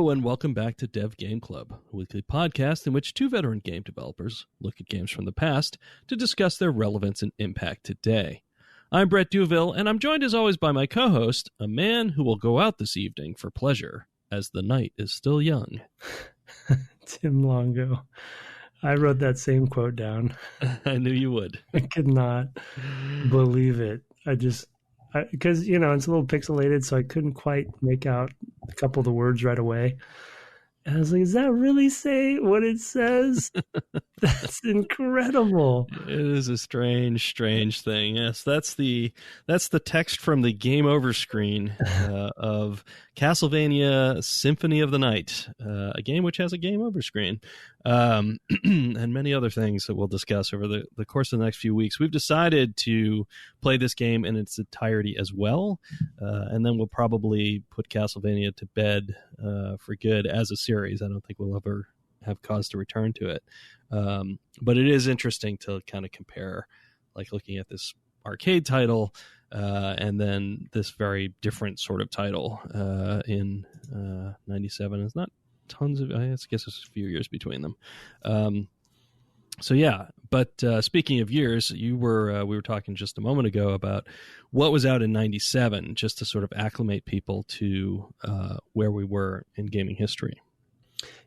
Hello and welcome back to Dev Game Club, a weekly podcast in which two veteran game developers look at games from the past to discuss their relevance and impact today. I'm Brett Duville, and I'm joined as always by my co-host, a man who will go out this evening for pleasure as the night is still young. Tim Longo. I wrote that same quote down. I knew you would. I could not believe it. Because, it's a little pixelated, so I couldn't quite make out a couple of the words right away. And I was like, does that really say what it says? That's incredible. It is a strange thing. Yes, that's the text from the game over screen of Castlevania Symphony of the Night, a game which has a game over screen, and many other things that we'll discuss over the course of the next few weeks. We've decided to play this game in its entirety as well, and then we'll probably put Castlevania to bed for good as a series. I don't think we'll ever have cause to return to it. But it is interesting to kind of compare, like looking at this arcade title and then this very different sort of title in 97. It's not tons of, I guess it's a few years between them. So yeah, but speaking of years, we were talking just a moment ago about what was out in 97, just to sort of acclimate people to where we were in gaming history.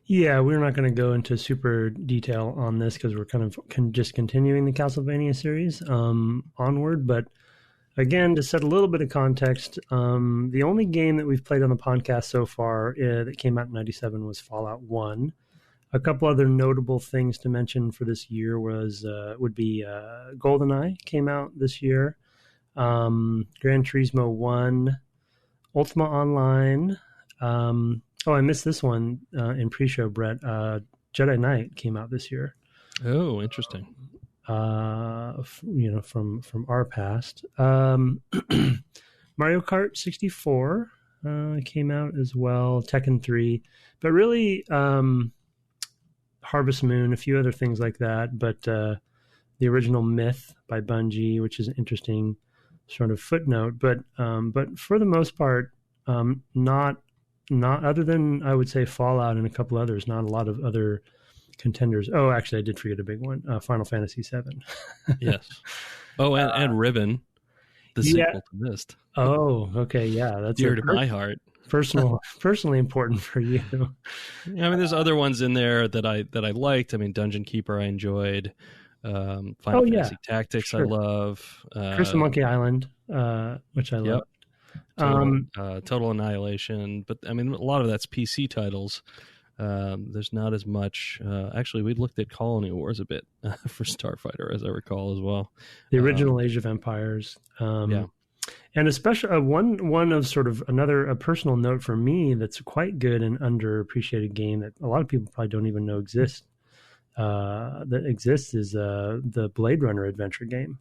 Yeah, we're not going to go into super detail on this because we're kind of just continuing the Castlevania series onward. But again, to set a little bit of context, the only game that we've played on the podcast so far that came out in 97 was Fallout 1. A couple other notable things to mention for this year would be GoldenEye came out this year, Gran Turismo 1, Ultima Online. I missed this one in pre-show, Brett. Jedi Knight came out this year. Oh, interesting. From our past. Mario Kart 64 came out as well. Tekken 3, but really Harvest Moon, a few other things like that. But the original Myth by Bungie, which is an interesting sort of footnote. But for the most part, not other than, I would say, Fallout and a couple others, not a lot of other contenders. Oh, actually, I did forget a big one, Final Fantasy VII. Yes. Oh, and Ribbon, the sequel to Myst. Oh, okay, yeah. That's dear to my heart. Personally important for you. Yeah, I mean, there's other ones in there that I liked. I mean, Dungeon Keeper I enjoyed. Final Fantasy Tactics sure. I love. Curse of Monkey Island, which I love. Total Annihilation, but I mean a lot of that's PC titles. There's not as much. Actually, we looked at Colony Wars a bit for Starfighter, as I recall, as well. The original Age of Empires. And especially one of sort of a personal note for me that's quite good and underappreciated game that a lot of people probably don't even know exists. That exists is the Blade Runner adventure game.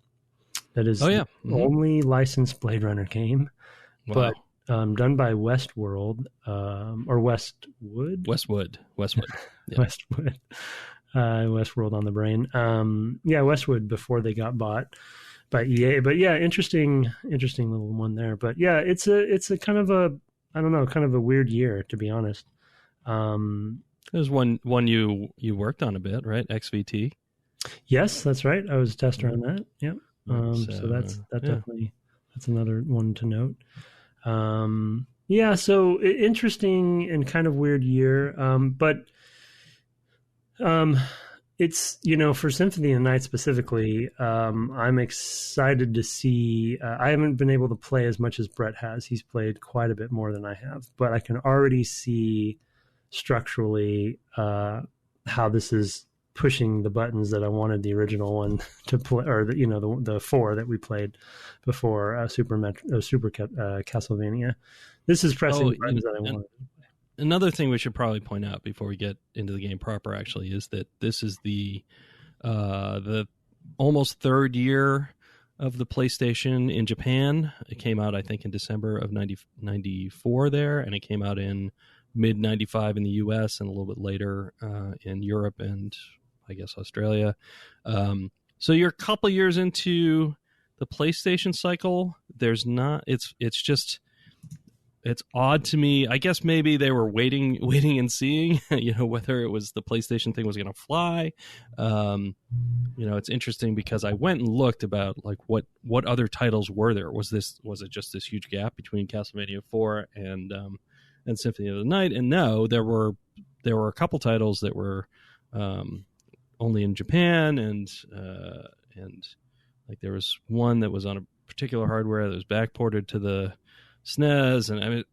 That is the only licensed Blade Runner game. Wow. But done by Westworld or Westwood. Westwood. Yeah. Westwood. Westworld on the brain. Westwood before they got bought by EA. But yeah, interesting little one there. But yeah, it's a kind of a weird year, to be honest. There's one you worked on a bit, right? XVT. Yes, that's right. I was a tester on that. Yep. So that's definitely. That's another one to note. So interesting and kind of weird year. But it's, for Symphony of the Night specifically, I'm excited to see. I haven't been able to play as much as Brett has. He's played quite a bit more than I have. But I can already see structurally how this is pushing the buttons that I wanted the original one to play, or the four that we played before Super Castlevania. This is pressing the buttons that I wanted. Another thing we should probably point out before we get into the game proper, actually, is that this is the almost third year of the PlayStation in Japan. It came out, I think, in December of 94 there, and it came out in mid-95 in the US and a little bit later in Europe and I guess Australia. So you're a couple years into the PlayStation cycle. There's not. It's just it's odd to me. I guess maybe they were waiting and seeing, whether it was the PlayStation thing was going to fly. It's interesting because I went and looked about like what other titles were there. Was it just this huge gap between Castlevania 4 and Symphony of the Night? And no, there were a couple titles that were only in Japan, and like there was one that was on a particular hardware that was backported to the SNES, and I mean,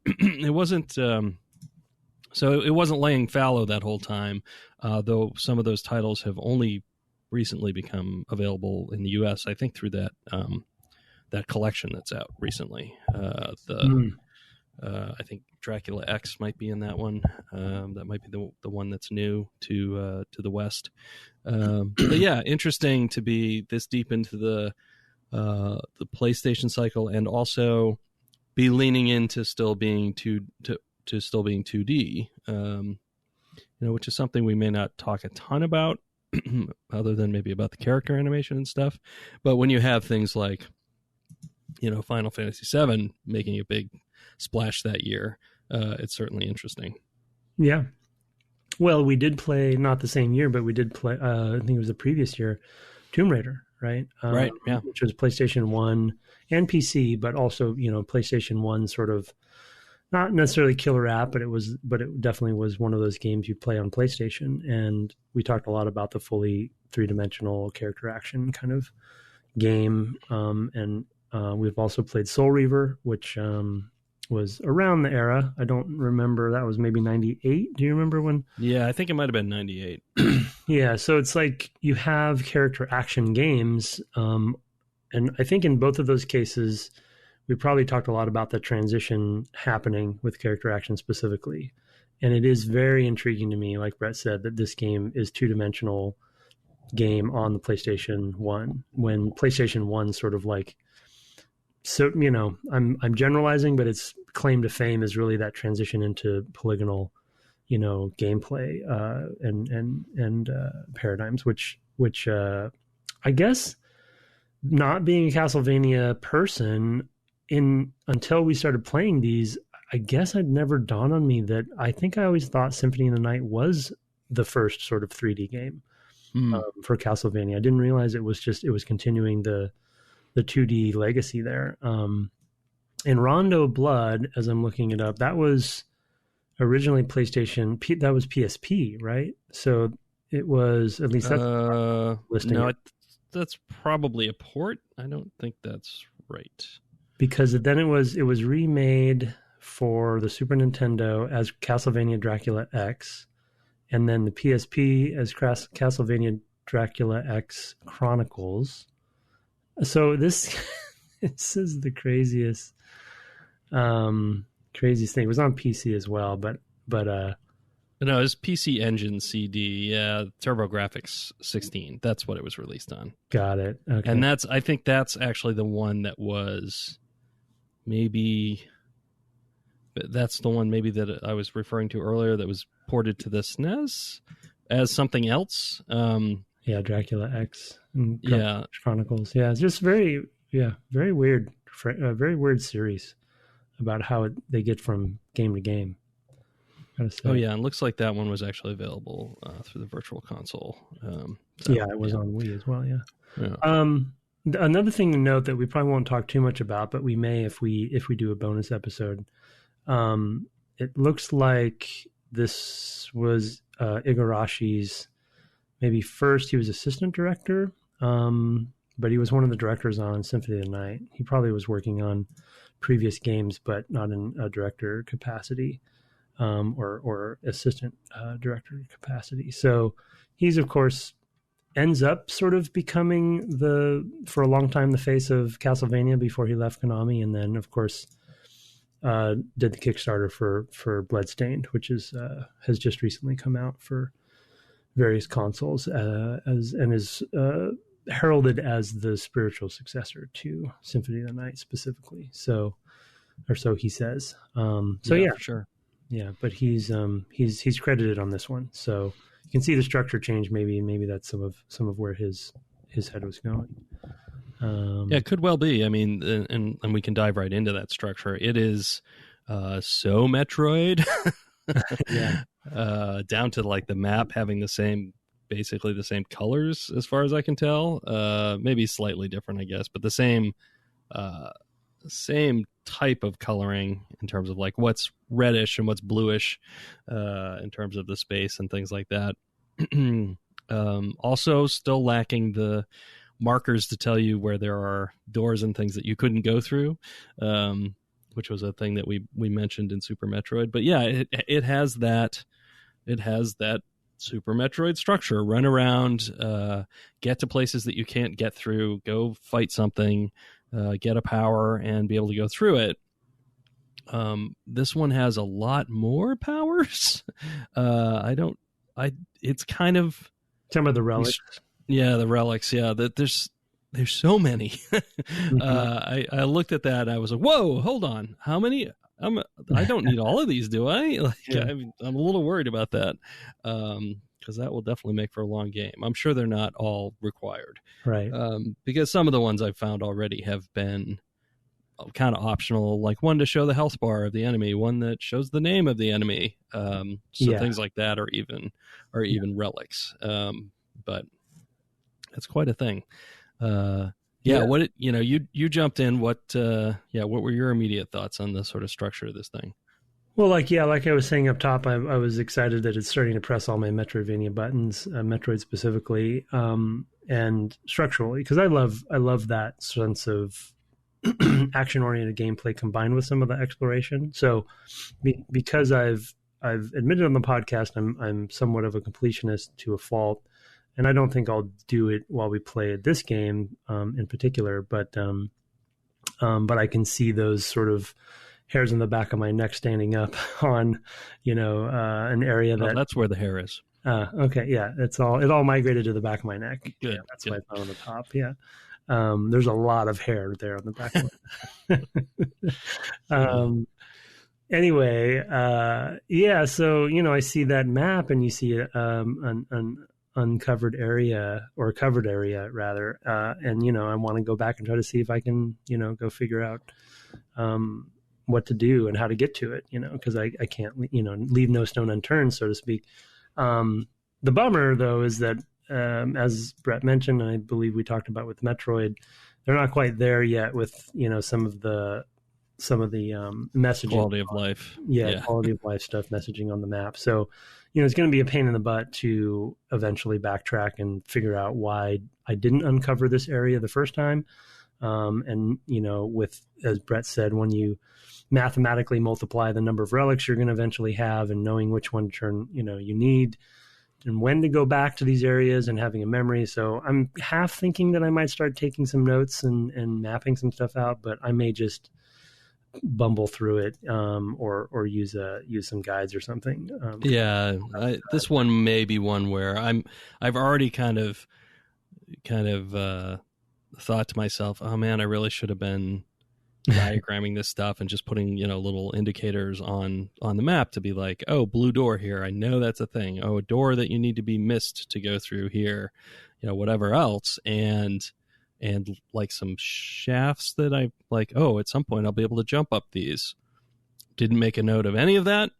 it wasn't so it wasn't laying fallow that whole time, though some of those titles have only recently become available in the US, I think through that collection that's out recently. I think Dracula X might be in that one. That might be the one that's new to the West. But yeah, interesting to be this deep into the PlayStation cycle, and also be leaning into still being 2D, which is something we may not talk a ton about, other than maybe about the character animation and stuff. But when you have things like, Final Fantasy VII making a big splash that year, it's certainly interesting. Yeah. Well, we did play, not the same year, but we did play, I think it was the previous year, Tomb Raider, right? Right, yeah. Which was PlayStation 1 and PC, but also, PlayStation 1 sort of, not necessarily killer app, but it definitely was one of those games you play on PlayStation. And we talked a lot about the fully three-dimensional character action kind of game. And we've also played Soul Reaver, which was around the era. I don't remember. That was maybe 98. Do you remember when? Yeah, I think it might have been 98. Yeah, so it's like you have character action games. And I think in both of those cases, we probably talked a lot about the transition happening with character action specifically. And it is very intriguing to me, like Brett said, that this game is two-dimensional game on the PlayStation 1, when PlayStation 1 sort of like, so, I'm generalizing, but its claim to fame is really that transition into polygonal, gameplay and paradigms, which I guess, not being a Castlevania person, until we started playing these, I guess I'd never dawned on me that I think I always thought Symphony of the Night was the first sort of 3D game for Castlevania. I didn't realize it was continuing the 2D legacy there. And Rondo Blood, as I'm looking it up, that was originally PlayStation. That was PSP, right? So it was, at least that's listing. No, that's probably a port. I don't think that's right. Because then it was remade for the Super Nintendo as Castlevania Dracula X, and then the PSP as Castlevania Dracula X Chronicles. So this is the craziest thing. It was on PC as well, but no, it's PC Engine CD, yeah, TurboGrafx 16. That's what it was released on. Got it. Okay. And I think that's actually the one that was that's the one maybe that I was referring to earlier that was ported to the SNES as something else. Yeah, Dracula X. Yeah, Chronicles. Yeah, it's just very weird, very weird series about how they get from game to game. Oh yeah, and looks like that one was actually available through the Virtual Console. It was on Wii as well. Yeah. Another thing to note that we probably won't talk too much about, but we may if we do a bonus episode. It looks like this was Igarashi's maybe first. He was assistant director, but he was one of the directors on Symphony of the Night. He probably was working on previous games, but not in a director capacity. Or assistant director capacity. So he's, of course, ends up sort of becoming for a long time, the face of Castlevania before he left Konami. And then, of course, did the Kickstarter for Bloodstained, which has just recently come out for various consoles and is heralded as the spiritual successor to Symphony of the Night specifically. So he says. Yeah, for sure. Yeah, but he's credited on this one, so you can see the structure change. Maybe that's some of where his head was going. Yeah, it could well be. I mean, and we can dive right into that structure. It is So Metroid, Yeah. down to like the map having basically the same colors as far as I can tell. Maybe slightly different, I guess, but the same type of coloring in terms of like what's reddish and what's bluish, in terms of the space and things like that. Also still lacking the markers to tell you where there are doors and things that you couldn't go through, which was a thing that we mentioned in Super Metroid. But yeah, it has that Super Metroid structure. Run around, get to places that you can't get through, go fight something, get a power, and be able to go through it. This one has a lot more powers. It's kind of Some of the relics. Yeah, the relics. Yeah, there's so many. Mm-hmm. I looked at that. And I was like, whoa, hold on. How many? I don't need all of these, do I? Like, Yeah. I'm a little worried about that, because that will definitely make for a long game. I'm sure they're not all required, Right. because some of the ones I've found already have been kind of optional, like one to show the health bar of the enemy, one that shows the name of the enemy. So Yeah. things like that are even relics. But that's quite a thing. Yeah. What you jumped in. What were your immediate thoughts on the sort of structure of this thing? Well, like I was saying up top, I was excited that it's starting to press all my Metroidvania buttons, Metroid specifically, and structurally, because I love that sense of action-oriented gameplay combined with some of the exploration. So, because I've admitted on the podcast, I'm somewhat of a completionist to a fault, and I don't think I'll do it while we play this game in particular, but I can see those sort of hairs in the back of my neck standing up on, an area That's where the hair is. Okay, yeah, it all migrated to the back of my neck. Good. Yeah, that's why I found on the top. Yeah, there's a lot of hair there on the back of my Anyway, yeah, so I see that map, and you see an uncovered area, or a covered area rather, and I want to go back and try to see if I can go figure out what to do and how to get to it, because I can't leave no stone unturned, so to speak. The bummer though is that, as Brett mentioned, and I believe we talked about with Metroid, they're not quite there yet with some of the messaging, quality of life. Quality of life stuff, messaging on the map. So it's going to be a pain in the butt to eventually backtrack and figure out why I didn't uncover this area the first time. And with, as Brett said, when you mathematically multiply the number of relics you're going to eventually have, and knowing which one to turn you need and when to go back to these areas, and having a memory. So I'm half thinking that I might start taking some notes and mapping some stuff out, but I may just bumble through it, or use some guides or something. This one may be one where I've already kind of thought to myself, oh man, I really should have been diagramming this stuff and just putting little indicators on the map to be like, oh, blue door here, I know that's a thing. Oh, a door that you need to be missed to go through here, whatever else, and like some shafts that I like, oh, at some point I'll be able to jump up these. Didn't make a note of any of that.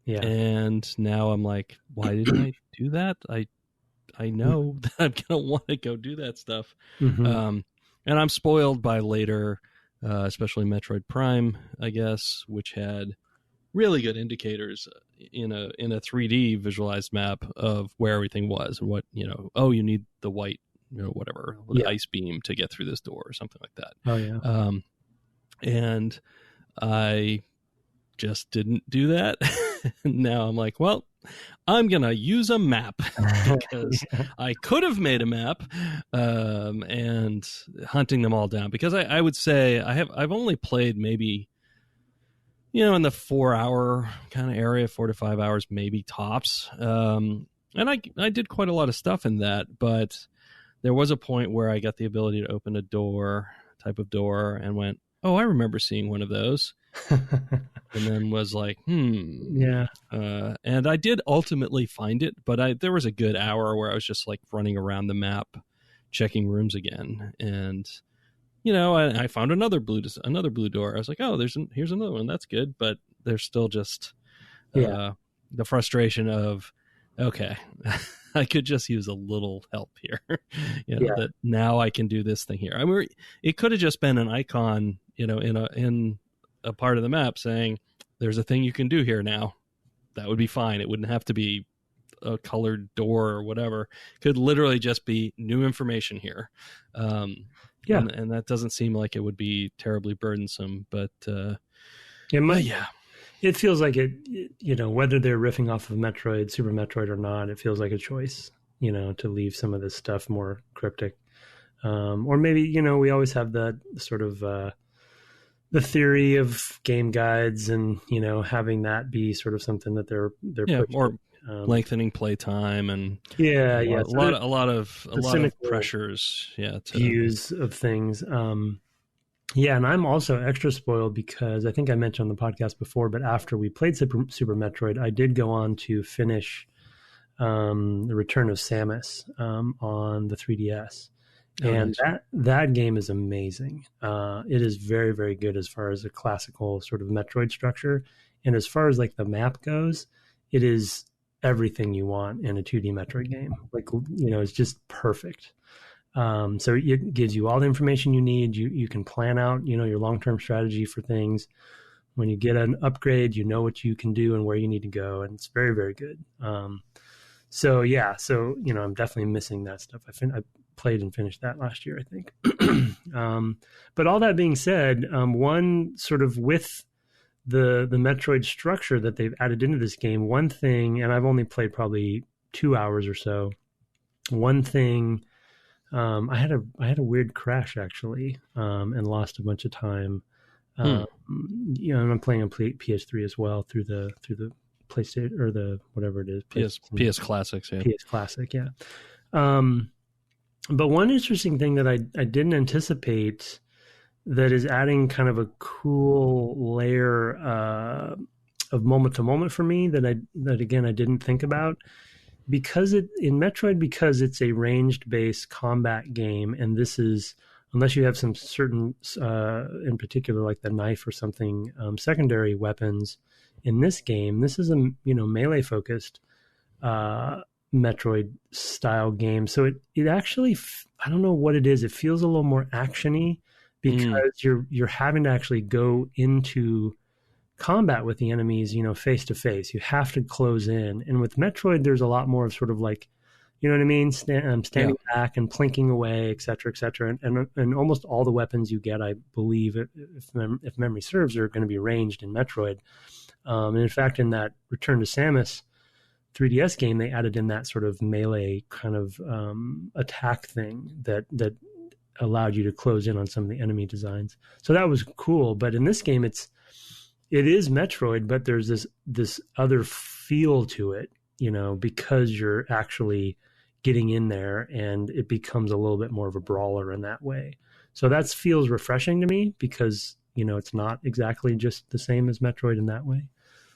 Yeah. And now I'm like, why didn't I do that? I know that I'm gonna want to go do that stuff. Mm-hmm. And I'm spoiled by later, especially Metroid Prime, I guess, which had really good indicators in a 3D visualized map of where everything was and what, oh, you need the white, whatever, the ice beam to get through this door or something like that. Oh yeah. And I just didn't do that. Now I'm like, well, I'm gonna use a map because I could have made a map, and hunting them all down, because I would say I've only played maybe in the 4 hour kind of area, 4 to 5 hours maybe tops, and I did quite a lot of stuff in that, but there was a point where I got the ability to open a type of door, and went, oh, I remember seeing one of those. And then was like, yeah. And I did ultimately find it, but there was a good hour where I was just like running around the map, checking rooms again. And, I found another blue door. I was like, oh, here's another one. That's good. But there's still just the frustration of, okay, I could just use a little help here. That now I can do this thing here. I mean, it could have just been an icon, in a part of the map saying there's a thing you can do here now. That would be fine. It wouldn't have to be a colored door or whatever. It could literally just be new information here. And that doesn't seem like it would be terribly burdensome, but it feels like it, whether they're riffing off of Metroid, Super Metroid or not, it feels like a choice, to leave some of this stuff more cryptic. Or maybe, we always have that sort of, the theory of game guides and, having that be sort of something that they're pushing. Or lengthening playtime and a lot of pressures, views of things. And I'm also extra spoiled because I think I mentioned on the podcast before, but after we played Super Metroid, I did go on to finish the Return of Samus on the 3DS. And that game is amazing. It is very, very good as far as a classical sort of Metroid structure. And as far as like the map goes, it is everything you want in a 2D Metroid game. Like, it's just perfect. So it gives you all the information you need. You can plan out, your long-term strategy for things. When you get an upgrade, you know what you can do and where you need to go. And it's very, very good. So I'm definitely missing that stuff. I played and finished that last year, I think. But all that being said, one sort of with the Metroid structure that they've added into this game, one thing, and I've only played probably 2 hours or so. One thing, I had a weird crash actually, and lost a bunch of time. And I'm playing on PS3 as well through the PlayStation or the whatever it is. PS Classics, yeah. PS Classic, yeah. But one interesting thing that I didn't anticipate that is adding kind of a cool layer of moment to moment for me that again I didn't think about, because in Metroid, because it's a ranged based combat game, and this is, unless you have some certain in particular like the knife or something, secondary weapons in this game, this is a melee focused Metroid style game. So it actually, I don't know what it is, it feels a little more actiony because you're having to actually go into combat with the enemies, face to face. You have to close in. And with Metroid, there's a lot more of sort of like, you know what I mean? Standing back and plinking away, et cetera, et cetera. And almost all the weapons you get, I believe, if memory serves, are going to be ranged in Metroid. And in fact, in that Return to Samus 3DS game, they added in that sort of melee kind of attack thing that allowed you to close in on some of the enemy designs. So that was cool. But in this game, it is Metroid, but there's this other feel to it, because you're actually getting in there, and it becomes a little bit more of a brawler in that way. So that feels refreshing to me because, it's not exactly just the same as Metroid in that way.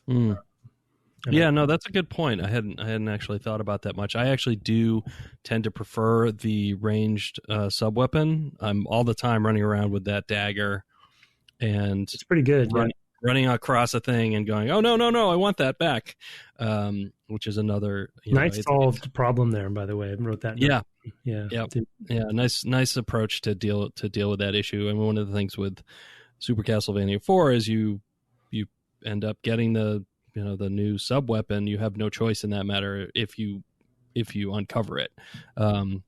No, that's a good point. I hadn't actually thought about that much. I actually do tend to prefer the ranged subweapon. I'm all the time running around with that dagger, and it's pretty good. Running across a thing and going, oh no, I want that back, which is another nice solved problem there. By the way, I wrote that. Nice approach to deal with that issue. And one of the things with Super Castlevania 4 is you end up getting the new subweapon. You have no choice in that matter if you uncover it. And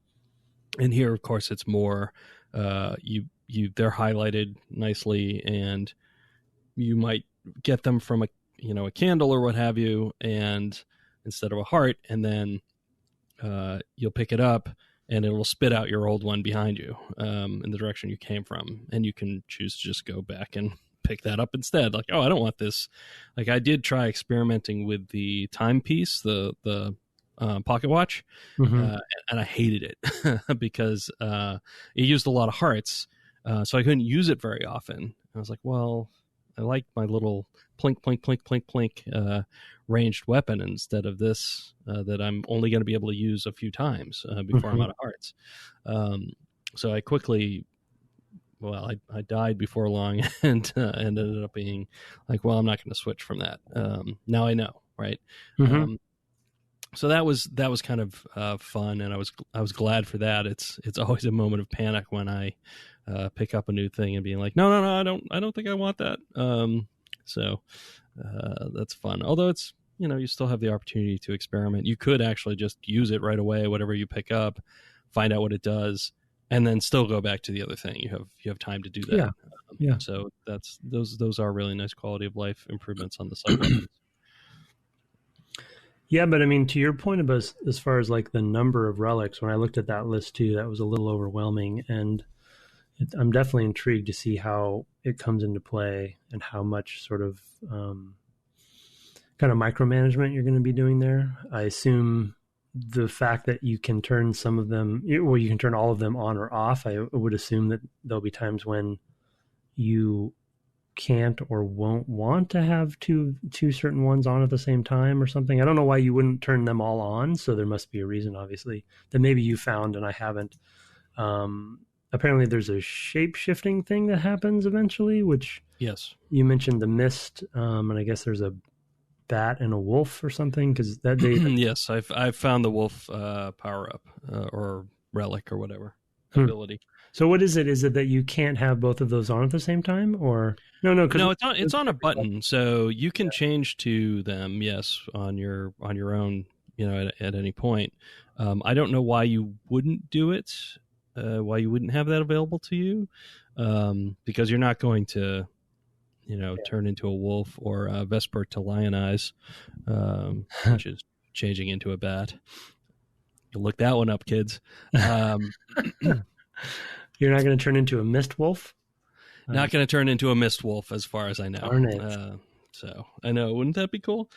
here, of course, it's more they're highlighted nicely, and you might get them from a candle or what have you, and instead of a heart, and then you'll pick it up and it will spit out your old one behind you in the direction you came from, and you can choose to just go back and pick that up instead. Like, oh, I don't want this. Like, I did try experimenting with the timepiece, the pocket watch, and I hated it because it used a lot of hearts, so I couldn't use it very often. I was like, well, I like my little plink, plink, plink, plink, plink ranged weapon instead of this that I'm only going to be able to use a few times before I'm out of hearts. So I quickly I died before long and ended up being like, well, I'm not going to switch from that. Now I know, right? Mm-hmm. So that was kind of fun, and I was glad for that. It's always a moment of panic when I pick up a new thing and being like, no, I don't think I want that. So that's fun. Although it's, you still have the opportunity to experiment. You could actually just use it right away, whatever you pick up, find out what it does, and then still go back to the other thing. You have time to do that. Yeah. So those are really nice quality of life improvements on the subweapons. Yeah, but I mean, to your point about as far as like the number of relics, when I looked at that list too, that was a little overwhelming, and I'm definitely intrigued to see how it comes into play and how much sort of kind of micromanagement you're going to be doing there. I assume the fact that you can turn some of them, well, you can turn all of them on or off. I would assume that there'll be times when you can't or won't want to have two certain ones on at the same time or something. I don't know why you wouldn't turn them all on. So there must be a reason, obviously, that maybe you found and I haven't. Apparently there's a shape shifting thing that happens eventually, which Yes, you mentioned the mist. And I guess there's a bat and a wolf or something, because that they yes, I've found the wolf power up or relic or whatever ability. So what is it? Is it that you can't have both of those on at the same time, or no? No, it's on a button, so you can change to them. Yes, on your own, at any point. I don't know why you wouldn't do it. Why you wouldn't have that available to you? Because you're not going to, turn into a wolf or vespertilionize, which is changing into a bat. You look that one up, kids. You're not going to turn into a mist wolf? Not going to turn into a mist wolf, as far as I know. Darn it. So I know, wouldn't that be cool?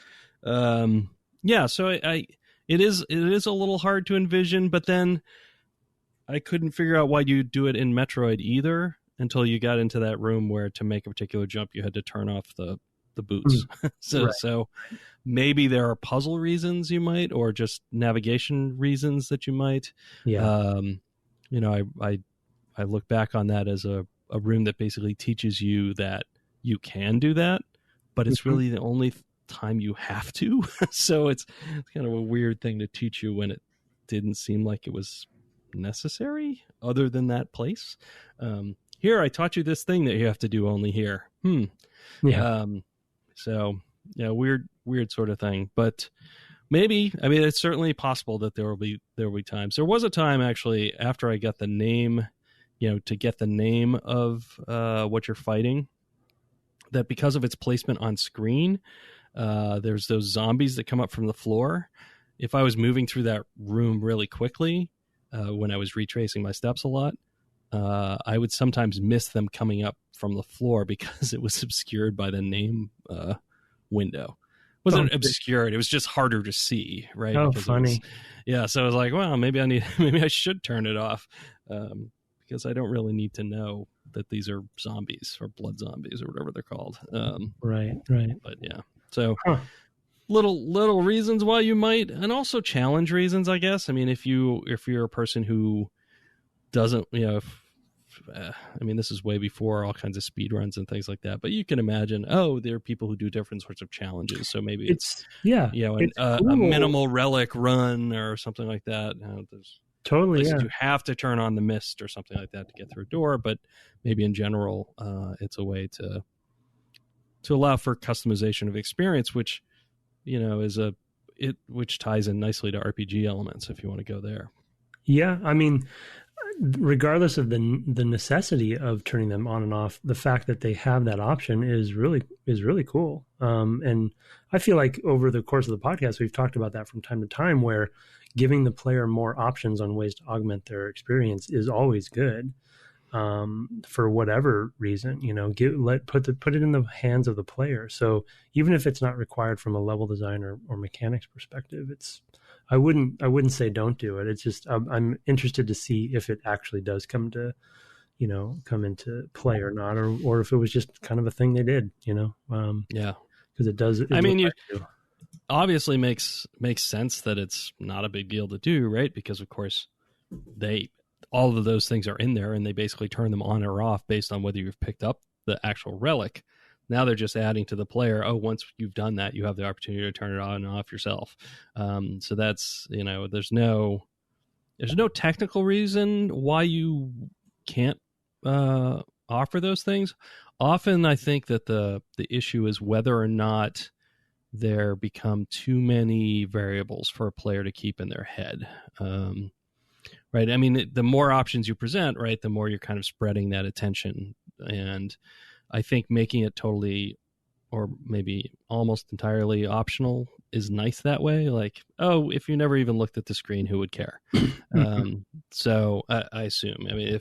Yeah. So it is a little hard to envision, but then I couldn't figure out why you do it in Metroid either until you got into that room where to make a particular jump you had to turn off the boots. So maybe there are puzzle reasons you might, or just navigation reasons that you might. Yeah. I look back on that as a room that basically teaches you that you can do that, but it's really the only time you have to. So it's kind of a weird thing to teach you when it didn't seem like it was necessary other than that place. Here, I taught you this thing that you have to do only here. Yeah. So yeah, weird sort of thing, but maybe, I mean, it's certainly possible that there will be times. There was a time actually after I got the name, to get the name of what you're fighting, that because of its placement on screen, there's those zombies that come up from the floor. If I was moving through that room really quickly, when I was retracing my steps a lot, I would sometimes miss them coming up from the floor because it was obscured by the name window. It wasn't obscured, it was just harder to see, right? Oh, because funny. So I was like, well, maybe I should turn it off, because I don't really need to know that these are zombies or blood zombies or whatever they're called. Right. But yeah, so little reasons why you might, and also challenge reasons, I guess. I mean, if you're a person who doesn't, this is way before all kinds of speed runs and things like that, but you can imagine, there are people who do different sorts of challenges. So maybe it's a minimal relic run or something like that. There's totally, you have to turn on the mist or something like that to get through a door, but maybe in general, it's a way to allow for customization of experience, which, which ties in nicely to RPG elements if you want to go there. Yeah, I mean, regardless of the necessity of turning them on and off, the fact that they have that option is really cool. And I feel like over the course of the podcast, we've talked about that from time to time, where giving the player more options on ways to augment their experience is always good. For whatever reason, put it in the hands of the player. So even if it's not required from a level design or mechanics perspective, I wouldn't say don't do it. It's just I'm interested to see if it actually does come into play or not, or if it was just kind of a thing they did, because it does. Obviously makes sense that it's not a big deal to do, right? Because of course all of those things are in there, and they basically turn them on or off based on whether you've picked up the actual relic. Now they're just adding to the player, once you've done that, you have the opportunity to turn it on and off yourself. So that's, there's no technical reason why you can't offer those things. Often I think that the issue is whether or not there become too many variables for a player to keep in their head. Right. I mean, the more options you present, right, the more you're kind of spreading that attention. And I think making it totally, or maybe almost entirely optional is nice that way. Like, if you never even looked at the screen, who would care? So I assume, I mean,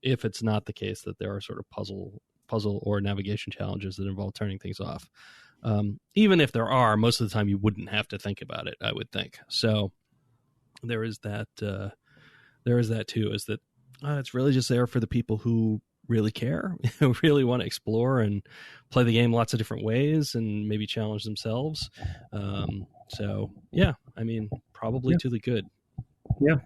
if it's not the case that there are sort of puzzle or navigation challenges that involve turning things off, even if there are, most of the time you wouldn't have to think about it, I would think. So there is that. There is that too. Is that it's really just there for the people who really care, who really want to explore and play the game lots of different ways and maybe challenge themselves. So yeah, I mean, probably to the good. Yeah.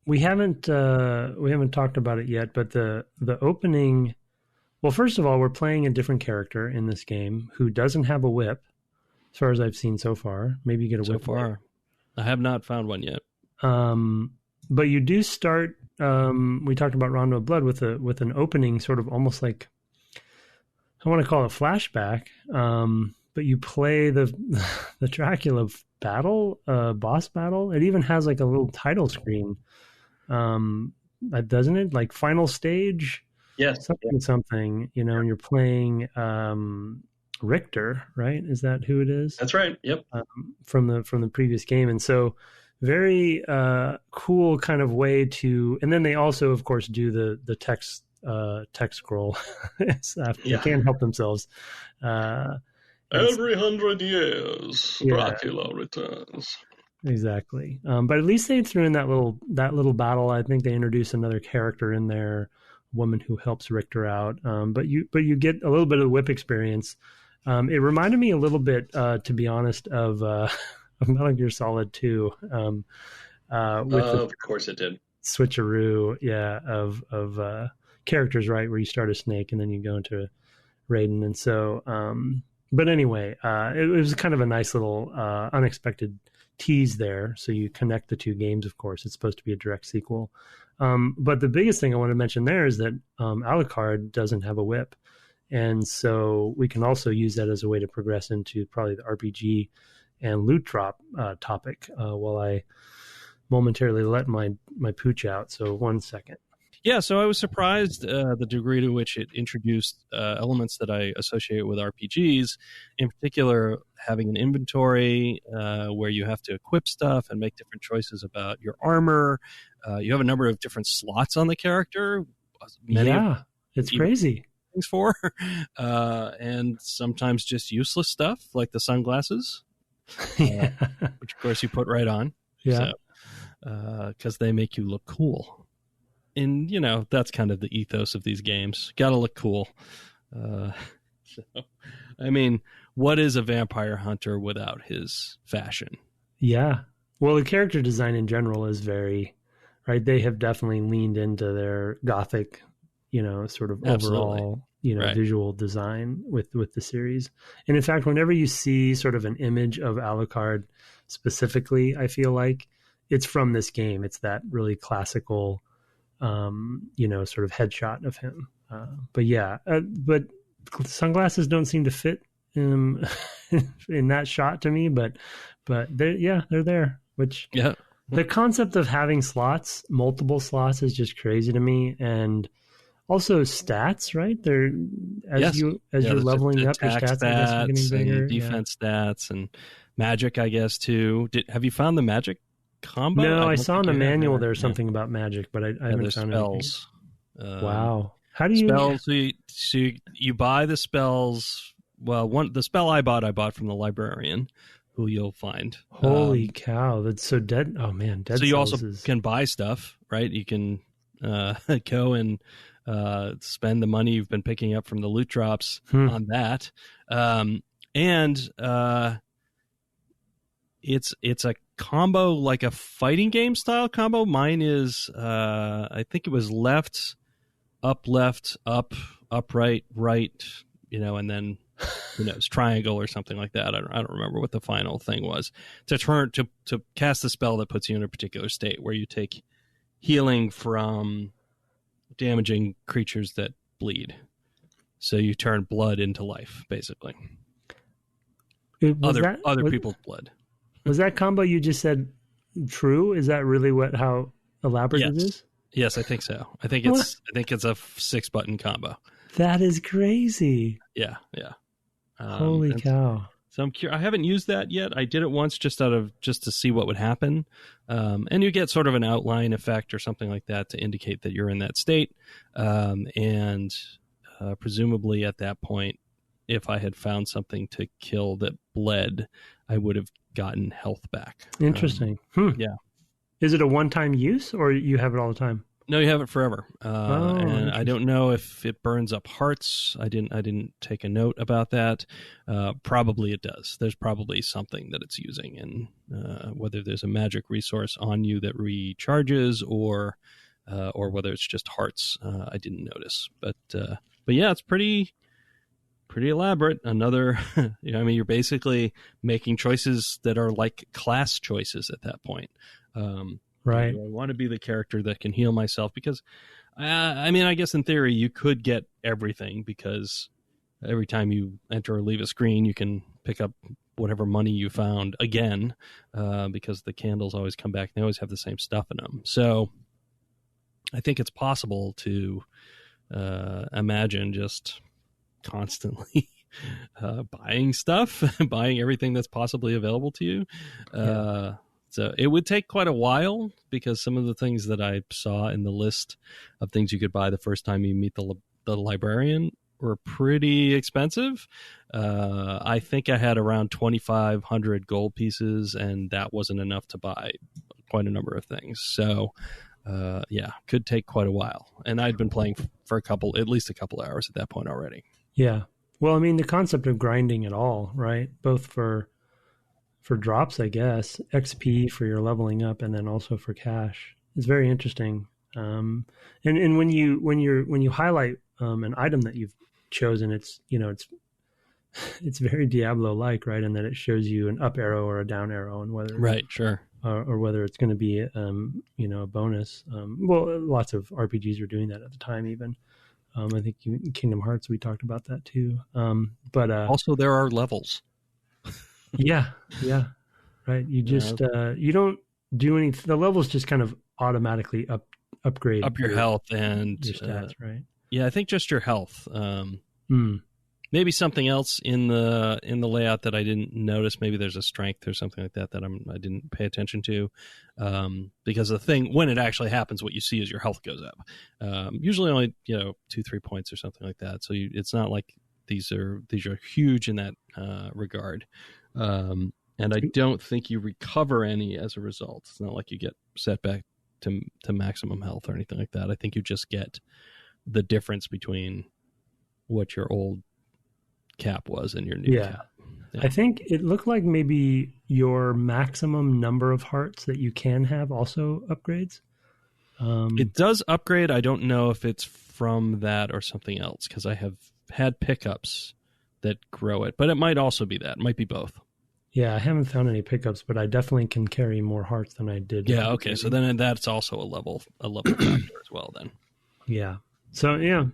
We haven't talked about it yet, but the opening. Well, first of all, we're playing a different character in this game who doesn't have a whip, as far as I've seen so far. Maybe you get a whip. So far, I have not found one yet. But you do start. We talked about Rondo of Blood with an opening, sort of almost like, I want to call it flashback. But you play the Dracula battle, boss battle. It even has like a little title screen, doesn't it? Like final stage. Yes. Something. And you're playing Richter, right? Is that who it is? That's right. Yep. From the previous game, and so very cool kind of way to. And then they also, of course, do the text scroll. They can't help themselves. Every 100 years, Dracula returns. Exactly. But at least they threw in that little battle. I think they introduced another character in there, woman who helps Richter out. But you get a little bit of whip experience. It reminded me a little bit, to be honest, of Metal Gear Solid 2. Of course it did. Switcheroo, of characters, right, where you start a Snake and then you go into Raiden. And so, but anyway, it was kind of a nice little unexpected tease there. So you connect the two games, of course. It's supposed to be a direct sequel. But the biggest thing I want to mention there is that Alucard doesn't have a whip. And so we can also use that as a way to progress into probably the RPG and loot drop topic while I momentarily let my pooch out. So 1 second. Yeah, so I was surprised the degree to which it introduced elements that I associate with RPGs, in particular having an inventory where you have to equip stuff and make different choices about your armor. You have a number of different slots on the character. It's crazy. Things for, and sometimes just useless stuff like the sunglasses, which of course you put right on. Yeah. Because they make you look cool. And, that's kind of the ethos of these games. Got to look cool. I mean, what is a vampire hunter without his fashion? Yeah. Well, the character design in general is very, right? They have definitely leaned into their gothic, sort of overall, visual design with the series. And in fact, whenever you see sort of an image of Alucard specifically, I feel like it's from this game. It's that really classical, sort of headshot of him. But sunglasses don't seem to fit in that shot to me. But they're there. Which the concept of having multiple slots, is just crazy to me. And also stats, right? They're you're leveling up, your stats I guess are getting bigger. And defense stats and magic, I guess too. Have you found the magic combo? No, I saw in the manual there's something about magic, but I haven't found spells. Wow. How do you spells? So you buy the spells. Well, the spell I bought from the librarian, who you'll find. Holy cow, that's so dead. Oh man, dead. So you also can buy stuff, right? You can go and spend the money you've been picking up from the loot drops on that, and it's a combo like a fighting game style combo. Mine is I think it was left, up, right, and then it's triangle or something like that. I don't remember what the final thing was. To cast the spell that puts you in a particular state where you take healing from damaging creatures that bleed. So you turn blood into life, basically. Other people's blood. Was that combo you just said true? Is that really how elaborate it is? Yes, I think so. I think it's a 6-button combo. That is crazy. Yeah. Holy cow. So I haven't used that yet. I did it once just to see what would happen. And you get sort of an outline effect or something like that to indicate that you're in that state. And presumably at that point, if I had found something to kill that bled, I would have gotten health back. Interesting. Yeah. Is it a one-time use or you have it all the time? No, you have it forever. And I don't know if it burns up hearts. I didn't take a note about that. Probably it does. There's probably something that it's using, and whether there's a magic resource on you that recharges or whether it's just hearts, I didn't notice. But yeah, it's pretty elaborate. Another, you're basically making choices that are like class choices at that point. Right. Do I want to be the character that can heal myself? Because, I guess in theory you could get everything, because every time you enter or leave a screen, you can pick up whatever money you found again, because the candles always come back. They always have the same stuff in them. So I think it's possible to imagine just constantly buying stuff, buying everything that's possibly available to you. So it would take quite a while, because some of the things that I saw in the list of things you could buy the first time you meet the librarian were pretty expensive. I think I had around 2,500 gold pieces, and that wasn't enough to buy quite a number of things. So could take quite a while. And I'd been playing for at least a couple hours at that point already. Yeah. Well, the concept of grinding at all, right? Both for drops, I guess, XP for your leveling up, and then also for cash. It's very interesting. And when you highlight an item that you've chosen, it's very Diablo-like, right? And that it shows you an up arrow or a down arrow, and whether or whether it's going to be a bonus. Lots of RPGs were doing that at the time, even. I think in Kingdom Hearts we talked about that too. But also there are levels. Yeah, right. You just you don't do anything. The levels just kind of automatically upgrade your health and your stats, right? Yeah, I think just your health. Maybe something else in the layout that I didn't notice. Maybe there's a strength or something like that I didn't pay attention to. Because the thing, when it actually happens, what you see is your health goes up. Usually only 2-3 points or something like that. So it's not like these are huge in that regard. And I don't think you recover any as a result. It's not like you get set back to maximum health or anything like that. I think you just get the difference between what your old cap was and your new cap. Yeah. I think it looked like maybe your maximum number of hearts that you can have also upgrades. It does upgrade. I don't know if it's from that or something else, because I have had pickups that grow it, but it might also be that. It might be both. Yeah, I haven't found any pickups, but I definitely can carry more hearts than I did. Yeah, okay. So then that's also a level factor as well then. Yeah. So yeah.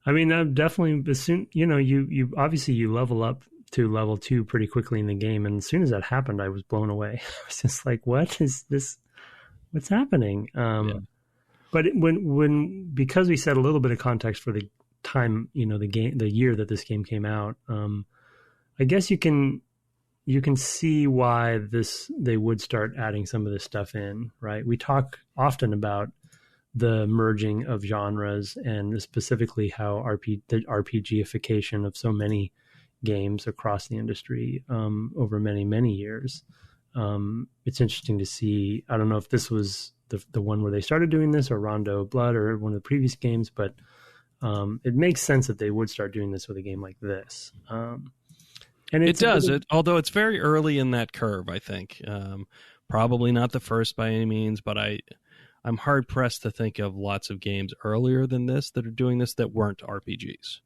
I've definitely, as soon, you obviously you level up to level 2 pretty quickly in the game, and as soon as that happened, I was blown away. I was just like, what is this? What's happening? But because we set a little bit of context for the time, the year that this game came out, I guess you can see why they would start adding some of this stuff in, right? We talk often about the merging of genres, and specifically how the RPGification of so many games across the industry over many, many years. It's interesting to see. I don't know if this was the one where they started doing this, or Rondo of Blood, or one of the previous games, but it makes sense that they would start doing this with a game like this. And it does, although it's very early in that curve, I think. Probably not the first by any means, but I'm hard pressed to think of lots of games earlier than this that are doing this that weren't RPGs.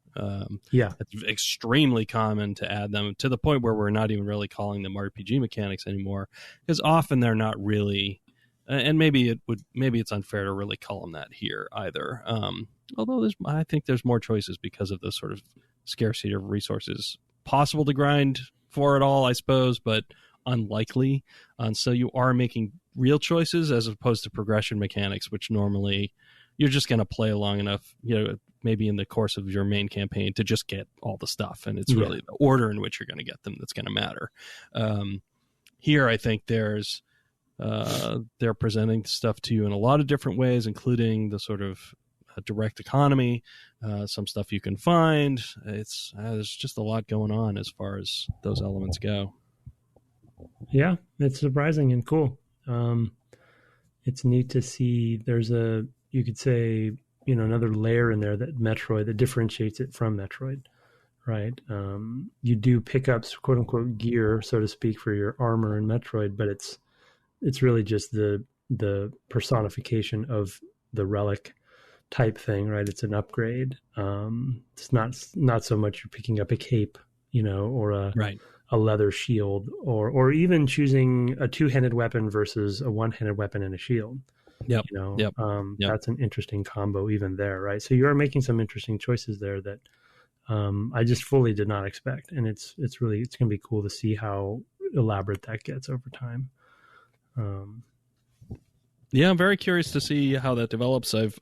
It's extremely common to add them to the point where we're not even really calling them RPG mechanics anymore, because often they're not really. And maybe it's unfair to really call them that here either. Although I think there's more choices because of the sort of scarcity of resources possible to grind for it all, I suppose, but unlikely. So you are making real choices as opposed to progression mechanics, which normally you're just going to play long enough, maybe in the course of your main campaign to just get all the stuff. And it's really the order in which you're going to get them that's going to matter. Here, I think they're presenting stuff to you in a lot of different ways, including the sort of direct economy, some stuff you can find. There's just a lot going on as far as those elements go. Yeah, it's surprising and cool. It's neat to see there's you could say, another layer in there that differentiates it from Metroid, right? You do pick up quote unquote gear, so to speak, for your armor in Metroid, but it's really just the personification of the relic type thing, right? It's an upgrade. It's not so much you're picking up a cape, or a leather shield, or even choosing a two-handed weapon versus a one-handed weapon and a shield. Yep. That's an interesting combo even there, right? So you are making some interesting choices there that I just fully did not expect, and it's going to be cool to see how elaborate that gets over time. I'm very curious to see how that develops. I've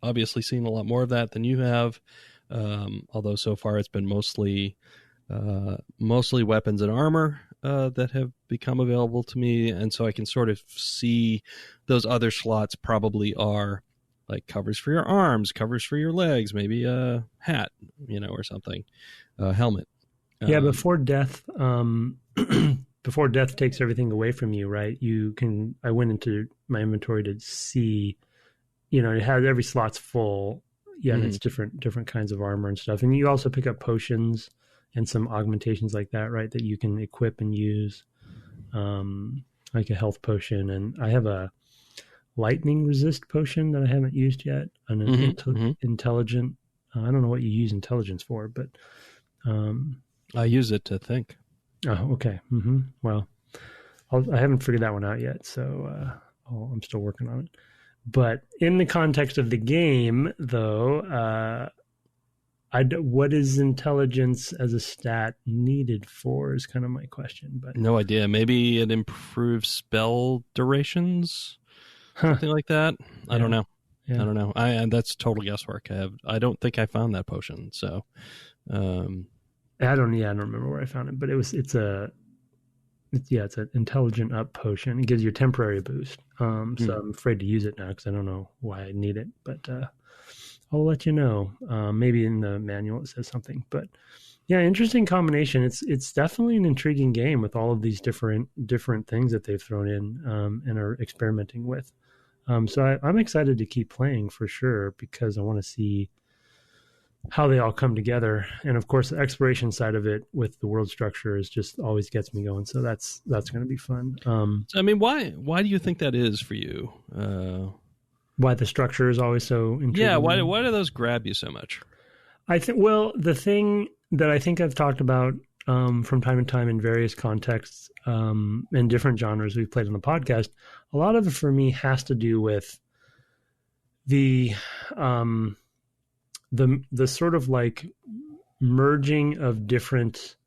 obviously seen a lot more of that than you have, although so far it's been mostly weapons and armor that have become available to me, and so I can sort of see those other slots probably are like covers for your arms, covers for your legs, maybe a hat, or something, a helmet. Before death. Before death takes everything away from you, right? I went into my inventory to see, it has every slot's full. Yeah. And it's different kinds of armor and stuff. And you also pick up potions and some augmentations like that, right? That you can equip and use, like a health potion. And I have a lightning resist potion that I haven't used yet. An intelligent, I don't know what you use intelligence for, but, I use it to think. Oh, okay. Well, I haven't figured that one out yet, so I'm still working on it. But in the context of the game, though, what is intelligence as a stat needed for is kind of my question. But no idea. Maybe it improves spell durations, something like that. I don't know. Yeah. I don't know. And that's total guesswork. I don't think I found that potion. So. I don't remember where I found it, but it's an intelligent up potion. It gives you a temporary boost. So I'm afraid to use it now because I don't know why I need it, but I'll let you know. Maybe in the manual it says something, but yeah, interesting combination. It's definitely an intriguing game with all of these different things that they've thrown in and are experimenting with. So I'm excited to keep playing for sure because I want to see how they all come together. And of course, the exploration side of it with the world structure is just always gets me going. So that's going to be fun. I mean, why do you think that is for you? Why the structure is always so intriguing? Yeah. Why do those grab you so much? I think, the thing that I think I've talked about from time to time in various contexts and different genres we've played on the podcast, a lot of it for me has to do with the sort of like merging of different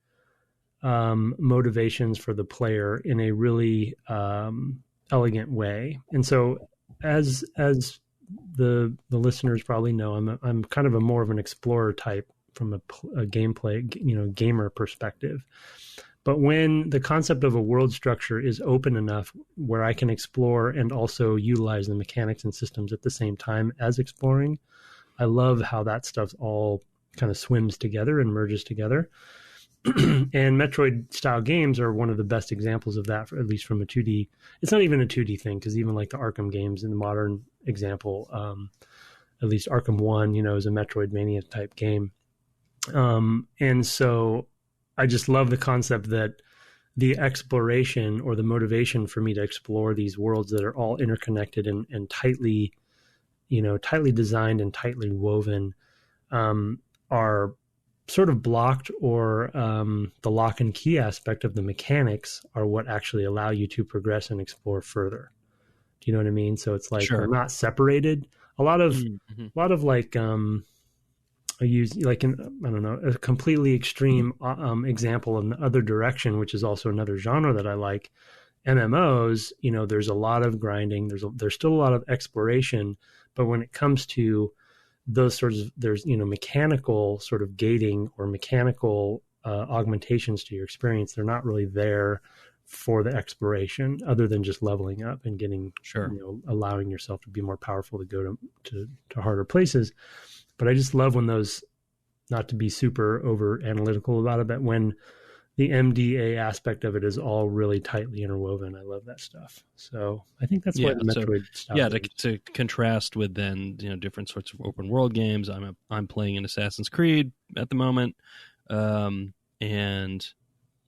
motivations for the player in a really elegant way. And so as the listeners probably know, I'm kind of more of an explorer type from a gameplay, gamer perspective. But when the concept of a world structure is open enough where I can explore and also utilize the mechanics and systems at the same time as exploring, I love how that stuff all kind of swims together and merges together. And Metroid style games are one of the best examples of that, at least from a 2D. It's not even a 2D thing, because even like the Arkham games in the modern example, at least Arkham 1, is a Metroidvania type game. And so I just love the concept that the exploration or the motivation for me to explore these worlds that are all interconnected and tightly, tightly designed and tightly woven, are sort of blocked, or the lock and key aspect of the mechanics are what actually allow you to progress and explore further. Do you know what I mean? So it's like they're not separated. A lot of like I use like a completely extreme example in the other direction, which is also another genre that I like. MMOs, there's a lot of grinding. There's still a lot of exploration, but when it comes to those sorts of, there's mechanical sort of gating or mechanical augmentations to your experience. They're not really there for the exploration, other than just leveling up and getting allowing yourself to be more powerful to go to harder places. But I just love when those, not to be super over analytical about it, but when the MDA aspect of it is all really tightly interwoven. I love that stuff. So I think that's why the Metroid stuff. Yeah, to contrast with then different sorts of open world games. I'm playing an Assassin's Creed at the moment, and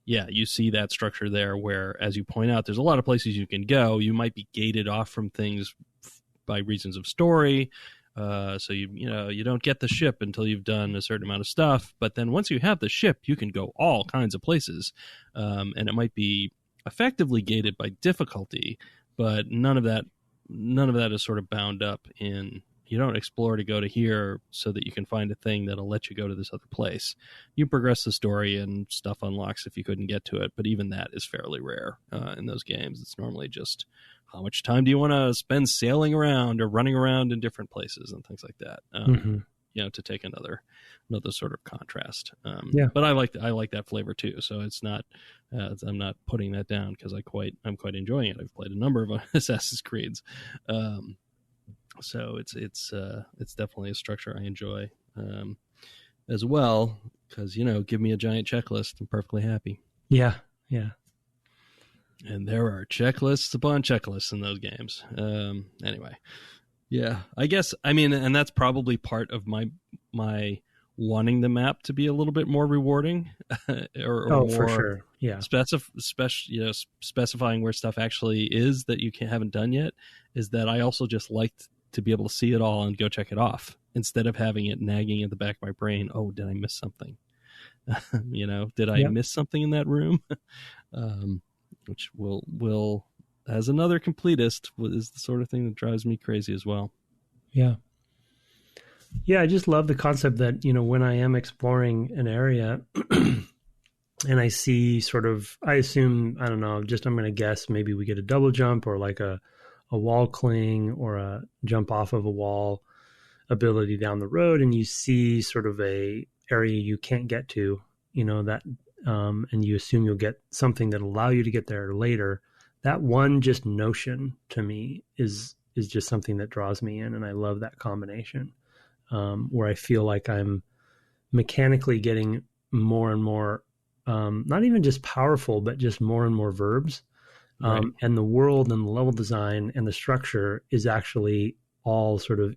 yeah, you see that structure there where, as you point out, there's a lot of places you can go. You might be gated off from things by reasons of story. So you don't get the ship until you've done a certain amount of stuff. But then once you have the ship, you can go all kinds of places, and it might be effectively gated by difficulty, but none of that is sort of bound up in. You don't explore to go to here so that you can find a thing that'll let you go to this other place. You progress the story and stuff unlocks if you couldn't get to it, but even that is fairly rare in those games. It's normally just how much time do you want to spend sailing around or running around in different places and things like that. To take another sort of contrast. But I like that flavor too. So it's not I'm not putting that down because I'm quite enjoying it. I've played a number of Assassin's Creeds. So it's definitely a structure I enjoy as well, because give me a giant checklist, I'm perfectly happy. Yeah. And there are checklists upon checklists in those games. Anyway, yeah, I guess and that's probably part of my wanting the map to be a little bit more rewarding, or more for sure, yeah. Specifying where stuff actually is that you haven't done yet. Is that I also just liked to be able to see it all and go check it off instead of having it nagging at the back of my brain. Oh, did I miss something? Did I miss something in that room? Which will as another completist is the sort of thing that drives me crazy as well. Yeah. I just love the concept that, when I am exploring an area and I see I assume, I don't know, I'm going to guess maybe we get a double jump or like a wall cling or a jump off of a wall ability down the road, and you see sort of a area you can't get to, that, and you assume you'll get something that'll allow you to get there later. That one just notion to me is just something that draws me in, and I love that combination, where I feel like I'm mechanically getting more and more, not even just powerful, but just more and more verbs. Right. And the world and the level design and the structure is actually all sort of,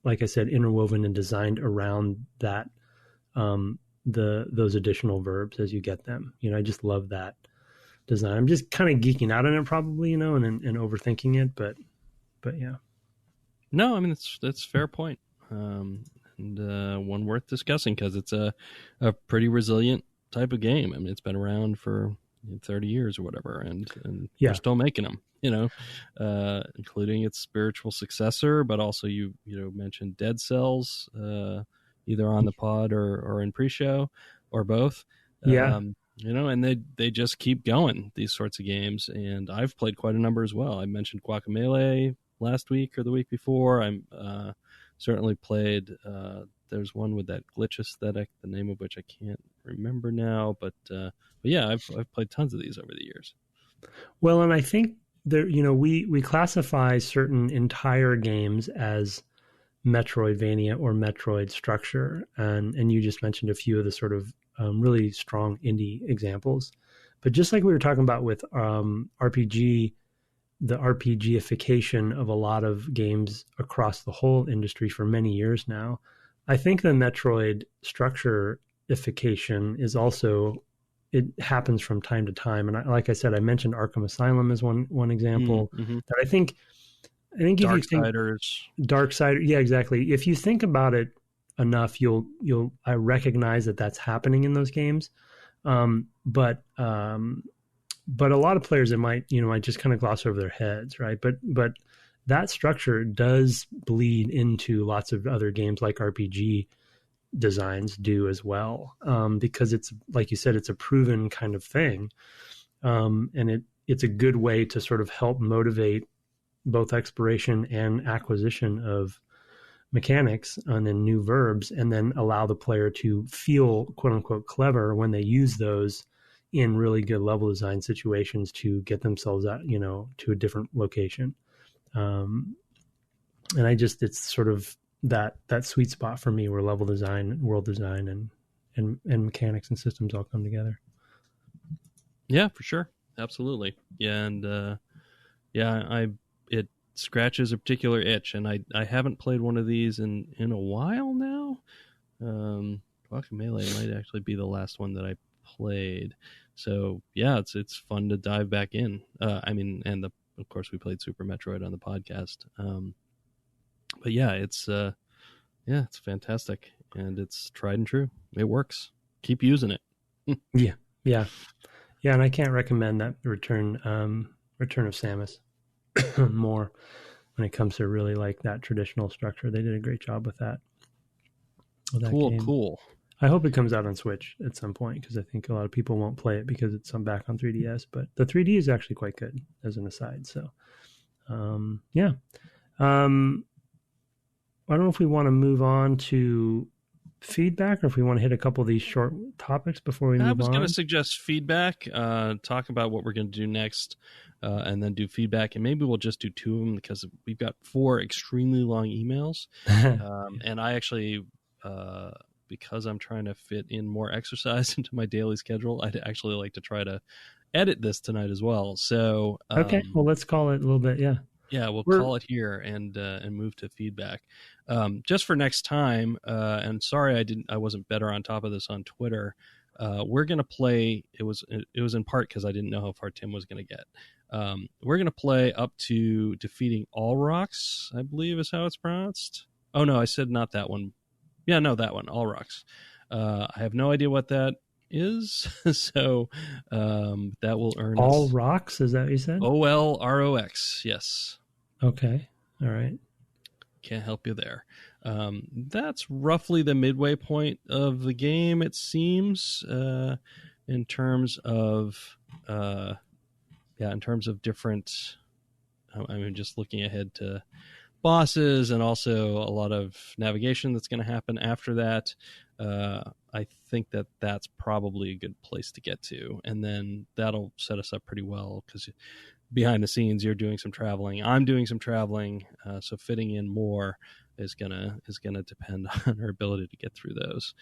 like I said, interwoven and designed around that, those additional verbs as you get them. I just love that design. I'm just kind of geeking out on it probably, and overthinking it, but yeah. No, that's a fair point. And one worth discussing because it's a pretty resilient type of game. It's been around for 30 years or whatever, and we're still making them, including its spiritual successor, but also you mentioned Dead Cells, either on the pod or in pre-show or both. And they just keep going, these sorts of games, and I've played quite a number as well. I mentioned Guacamelee last week or the week before. I'm certainly played there's one with that glitch aesthetic, the name of which I can't remember now, but yeah, I've played tons of these over the years. Well, and I think there, we classify certain entire games as Metroidvania or Metroid structure, and you just mentioned a few of the sort of really strong indie examples. But just like we were talking about with RPG, the RPGification of a lot of games across the whole industry for many years now, I think the Metroid structureification is also it happens from time to time. And like I said, I mentioned Arkham Asylum as one example that I think if you think Darksiders, yeah, exactly. If you think about it enough, I recognize that that's happening in those games. But a lot of players, it might just kind of gloss over their heads, right? But that structure does bleed into lots of other games like RPG designs do as well, because it's, like you said, it's a proven kind of thing, and it's a good way to sort of help motivate both exploration and acquisition of mechanics and then new verbs, and then allow the player to feel quote unquote clever when they use those in really good level design situations to get themselves out, to a different location. And it's sort of that sweet spot for me where level design, world design, and mechanics and systems all come together. Yeah, for sure. Absolutely. Yeah. And, it scratches a particular itch, and I haven't played one of these in a while now. Guacamelee might actually be the last one that I played. So yeah, it's fun to dive back in. Of course we played Super Metroid on the podcast. But yeah, it's fantastic, and it's tried and true. It works. Keep using it. Yeah. And I can't recommend that Return of Samus more when it comes to really like that traditional structure. They did a great job with that. Cool. I hope it comes out on Switch at some point, because I think a lot of people won't play it because it's back on 3DS. But the 3D is actually quite good, as an aside. So, yeah. I don't know if we want to move on to feedback, or if we want to hit a couple of these short topics before we move on. I was going to suggest feedback, talk about what we're going to do next, and then do feedback. And maybe we'll just do 2 of them, because we've got 4 extremely long emails. And I actually, because I'm trying to fit in more exercise into my daily schedule, I'd actually like to try to edit this tonight as well. So okay, well, let's call it a little bit. Yeah, we'll call it here and move to feedback. Just for next time, and sorry I wasn't better on top of this on Twitter. We're gonna play. It was in part because I didn't know how far Tim was gonna get. We're gonna play up to defeating all rocks, I believe is how it's pronounced. Oh no, I said not that one. Yeah, no, that one, all rocks. I have no idea what that is, so that will earn all us. rocks. Is that what you said? OLROX. Yes. Okay. All right. Can't help you there. That's roughly the midway point of the game, it seems, in terms of different. I mean, just looking ahead to bosses and also a lot of navigation that's going to happen after that. I think that's probably a good place to get to, and then that'll set us up pretty well, because behind the scenes you're doing some traveling, I'm doing some traveling, so fitting in more is gonna depend on our ability to get through those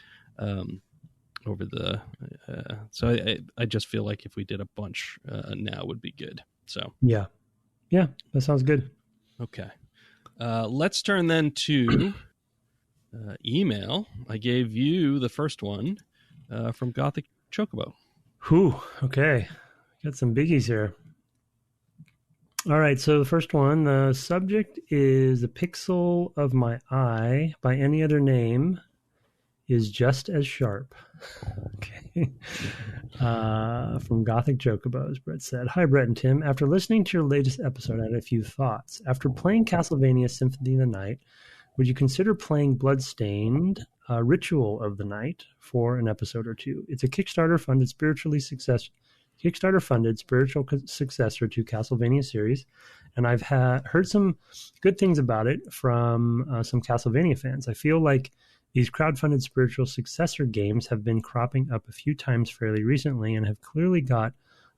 over the. So I just feel like if we did a bunch now would be good. So yeah, that sounds good. Okay, let's turn then to. Email. I gave you the first one from Gothic Chocobo. Whew, okay. Got some biggies here. All right, so the first one, the subject is "The pixel of my eye by any other name is just as sharp." Okay. From Gothic Chocobos, Brett said, "Hi, Brett and Tim. After listening to your latest episode, I had a few thoughts. After playing Castlevania Symphony of the Night, would you consider playing Bloodstained Ritual of the Night for an episode or 2? It's a Kickstarter-funded spiritual successor to Castlevania series, and I've heard some good things about it from some Castlevania fans. I feel like these crowdfunded spiritual successor games have been cropping up a few times fairly recently and have clearly got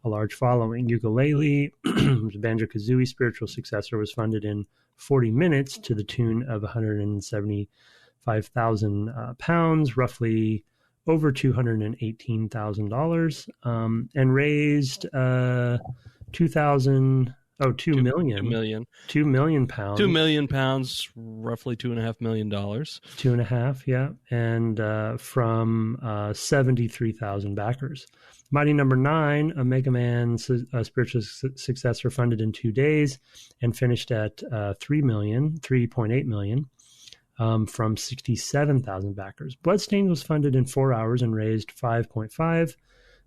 a large following. Ukulele, Banjo-Kazooie spiritual successor, was funded in 40 minutes to the tune of £175,000, roughly over $218,000, and raised 2,000 Oh, 2 million. 2 million. 2 million pounds. 2 million pounds, roughly $2.5 million. 2.5, yeah. And from 73,000 backers. Mighty Number 9, a Mega Man spiritual successor, funded in 2 days and finished at 3.8 million from 67,000 backers. Bloodstained was funded in 4 hours and raised 5.5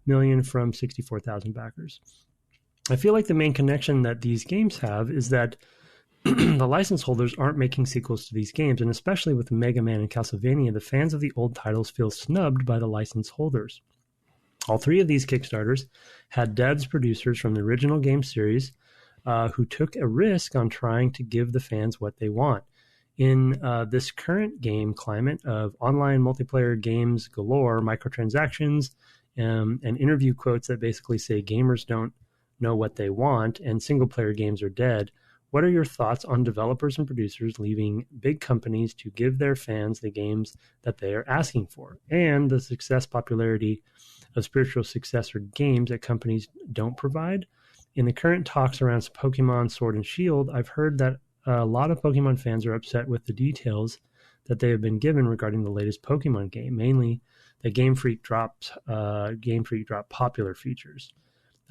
million from 64,000 backers. I feel like the main connection that these games have is that the license holders aren't making sequels to these games, and especially with Mega Man and Castlevania, the fans of the old titles feel snubbed by the license holders. All 3 of these Kickstarters had devs, producers from the original game series who took a risk on trying to give the fans what they want. In this current game climate of online multiplayer games galore, microtransactions, and interview quotes that basically say gamers don't know what they want and single-player games are dead, what are your thoughts on developers and producers leaving big companies to give their fans the games that they are asking for, and the popularity of spiritual successor games that companies don't provide? In the current talks around Pokemon Sword and Shield, I've heard that a lot of Pokemon fans are upset with the details that they have been given regarding the latest Pokemon game, mainly that Game Freak dropped popular features.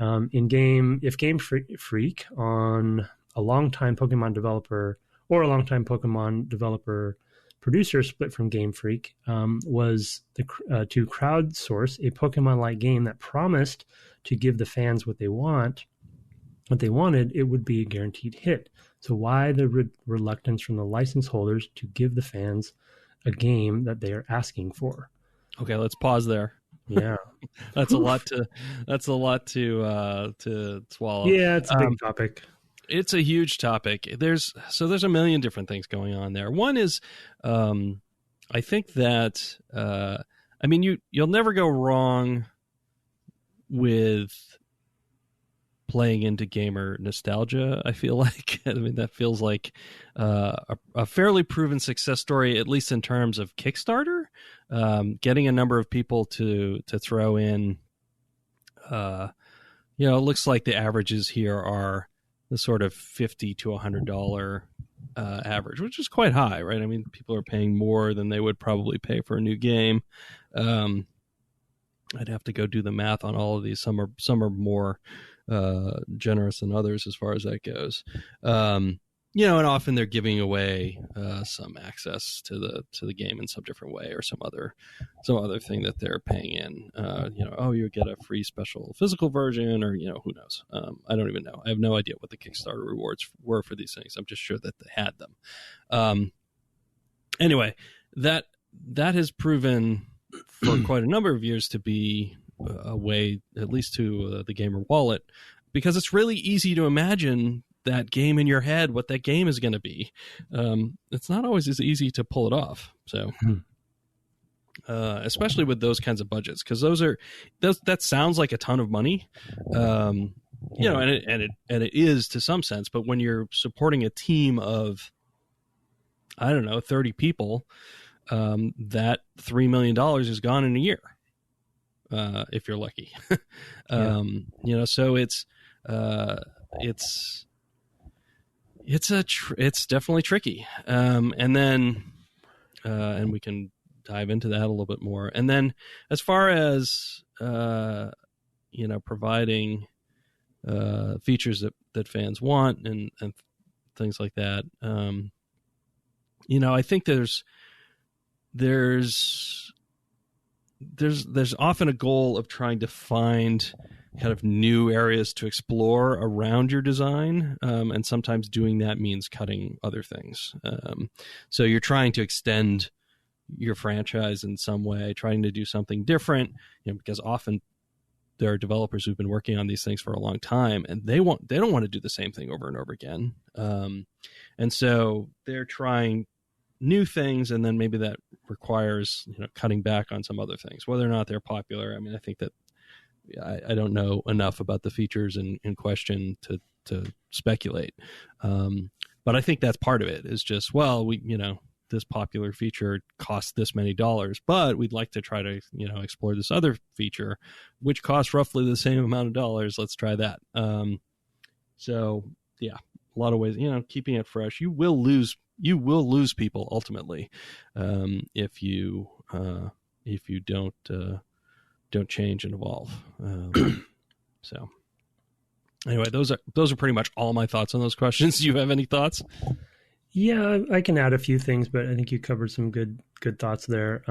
If Game Freak, on a longtime Pokemon developer producer split from Game Freak, was to crowdsource a Pokemon-like game that promised to give the fans what they wanted, it would be a guaranteed hit. So why the reluctance from the license holders to give the fans a game that they are asking for? Okay, let's pause there. Yeah. That's a lot to swallow. Yeah, it's a big topic. It's a huge topic. There's a million different things going on there. One is, I think that, you'll never go wrong with playing into gamer nostalgia. I feel like, that feels like a fairly proven success story, at least in terms of Kickstarter. Getting a number of people to throw in, it looks like the averages here are the sort of $50 to $100 average, which is quite high, right? I mean, people are paying more than they would probably pay for a new game. I'd have to go do the math on all of these. Some are more generous than others as far as that goes. And often they're giving away some access to the game in some different way, or some other thing that they're paying in. You get a free special physical version, or who knows? I don't even know. I have no idea what the Kickstarter rewards were for these things. I'm just sure that they had them. Anyway, that has proven for quite a number of years to be a way, at least to the gamer wallet, because it's really easy to imagine that game in your head, what that game is going to be. It's not always as easy to pull it off. So, especially with those kinds of budgets, because that sounds like a ton of money, and it is to some sense. But when you're supporting a team of, 30 people, that $3 million is gone in a year, if you're lucky. So it's definitely tricky. And then we can dive into that a little bit more. And then as far as, providing features that fans want and things like that, I think there's often a goal of trying to find kind of new areas to explore around your design, and sometimes doing that means cutting other things. So you're trying to extend your franchise in some way, trying to do something different, because often there are developers who've been working on these things for a long time, and they don't want to do the same thing over and over again. And so they're trying new things, and then maybe that requires cutting back on some other things, whether or not they're popular. I mean, I think that I don't know enough about the features in question to speculate, but I think that's part of it. Is just, this popular feature costs this many dollars, but we'd like to try to explore this other feature which costs roughly the same amount of dollars. Let's try that. So yeah, a lot of ways, keeping it fresh. You will lose people ultimately if you don't change and evolve. So anyway, those are pretty much all my thoughts on those questions. Do you have any thoughts? Yeah, I can add a few things, but I think you covered some good thoughts there.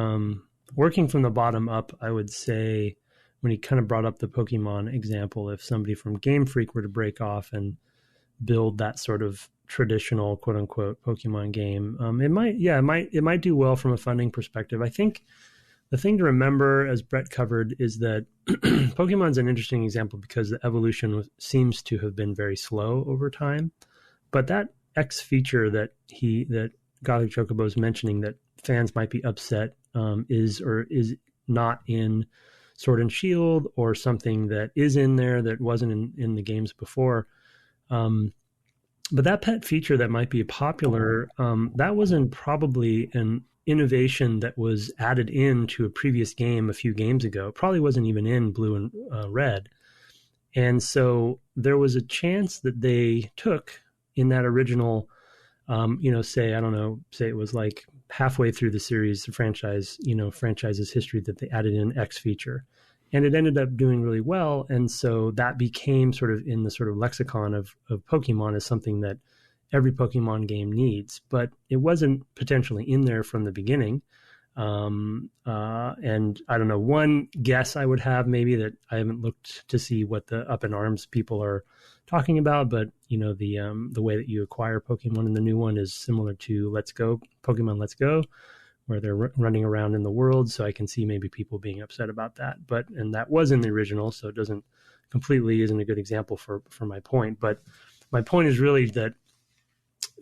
Working from the bottom up, I would say, when he kind of brought up the Pokemon example, if somebody from Game Freak were to break off and build that sort of traditional quote unquote Pokemon game, it might do well from a funding perspective. I think the thing to remember, as Brett covered, is that Pokemon's an interesting example because the evolution seems to have been very slow over time. But that X feature that Gothic Chocobo is mentioning that fans might be upset is not in Sword and Shield, or something that is in there that wasn't in the games before. But that pet feature that might be popular, that wasn't probably an innovation that was added into a previous game a few games ago. It probably wasn't even in Blue and Red. And so there was a chance that they took in that original, say it was like halfway through the series, the franchise's history, that they added in X feature. And it ended up doing really well. And so that became sort of in the sort of lexicon of Pokemon as something that every Pokemon game needs. But it wasn't potentially in there from the beginning. And I don't know, one guess I would have, maybe, that I haven't looked to see what the Up in Arms people are talking about, but the way that you acquire Pokemon in the new one is similar to Pokemon Let's Go, where they're running around in the world. So I can see maybe people being upset about that. And that was in the original, so it isn't a good example for my point. But my point is really that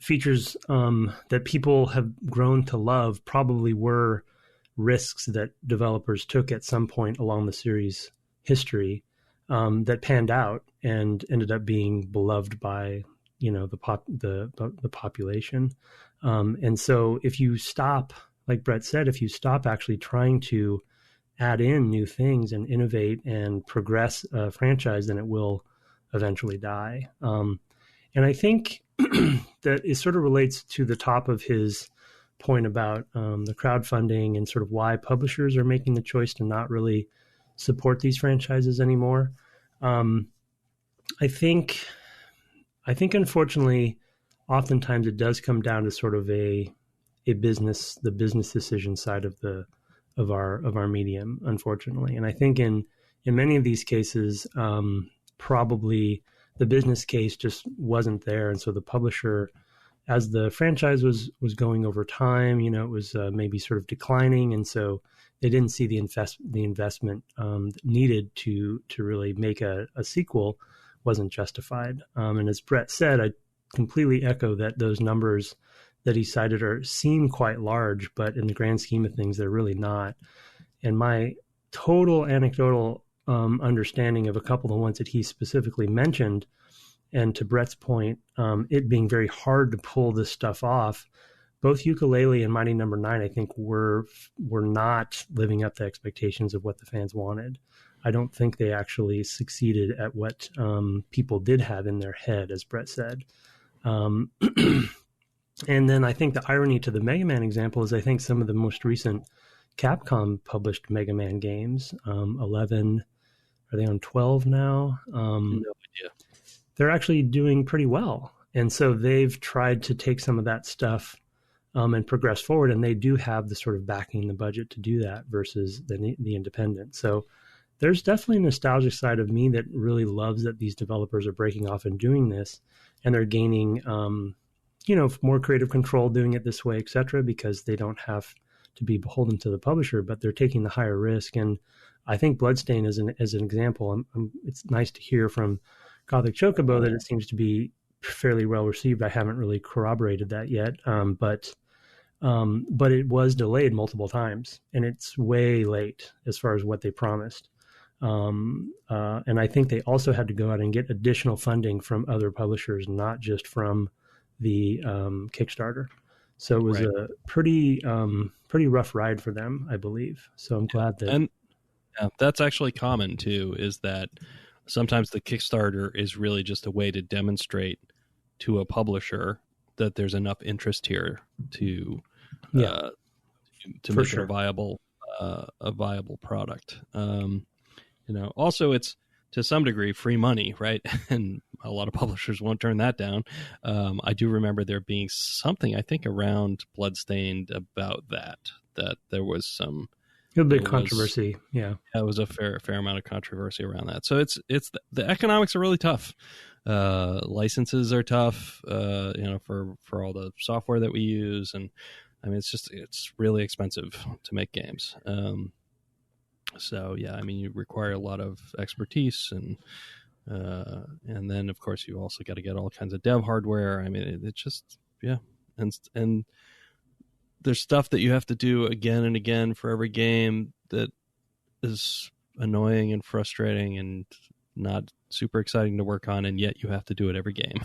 features that people have grown to love probably were risks that developers took at some point along the series history that panned out and ended up being beloved by the population. And so if you stop, like Brett said, if you stop actually trying to add in new things and innovate and progress a franchise, then it will eventually die. And I think that it sort of relates to the top of his point about the crowdfunding and sort of why publishers are making the choice to not really support these franchises anymore. I think unfortunately, oftentimes it does come down to sort of the business decision side of our medium, unfortunately. And I think in many of these cases, probably the business case just wasn't there. And so the publisher, as the franchise was going over time, it was maybe sort of declining. And so they didn't see the investment needed to really make a sequel wasn't justified. And as Brett said, I completely echo that those numbers that he cited seem quite large, but in the grand scheme of things, they're really not. And my total anecdotal understanding of a couple of the ones that he specifically mentioned, and to Brett's point, it being very hard to pull this stuff off, both Yooka-Laylee and Mighty Number 9, I think, were not living up to expectations of what the fans wanted. I don't think they actually succeeded at what people did have in their head, as Brett said. And then I think the irony to the Mega Man example is I think some of the most recent Capcom published Mega Man games, 11, are they on 12 now? No idea. They're actually doing pretty well. And so they've tried to take some of that stuff and progress forward. And they do have the sort of backing the budget to do that versus the independent. So there's definitely a nostalgic side of me that really loves that these developers are breaking off and doing this. And they're gaining, more creative control doing it this way, et cetera, because they don't have to be beholden to the publisher, but they're taking the higher risk. And I think Bloodstain as an example, it's nice to hear from Gothic Chocobo that it seems to be fairly well received. I haven't really corroborated that yet, but it was delayed multiple times, and it's way late as far as what they promised. And I think they also had to go out and get additional funding from other publishers, not just from the Kickstarter. So it was a pretty rough ride for them, I believe. So I'm glad that. And that's actually common too, is that sometimes the Kickstarter is really just a way to demonstrate to a publisher that there's enough interest here to make it a viable product. Also it's to some degree free money, right? And a lot of publishers won't turn that down. I do remember there being something, I think, around Bloodstained about that there was some a big controversy. Yeah, it was a fair amount of controversy around that. So it's the economics are really tough. Licenses are tough, for all the software that we use, and I mean it's really expensive to make games. So yeah, I mean you require a lot of expertise, and then of course you also got to get all kinds of dev hardware. I mean it just and there's stuff that you have to do again and again for every game that is annoying and frustrating and not super exciting to work on, and yet you have to do it every game.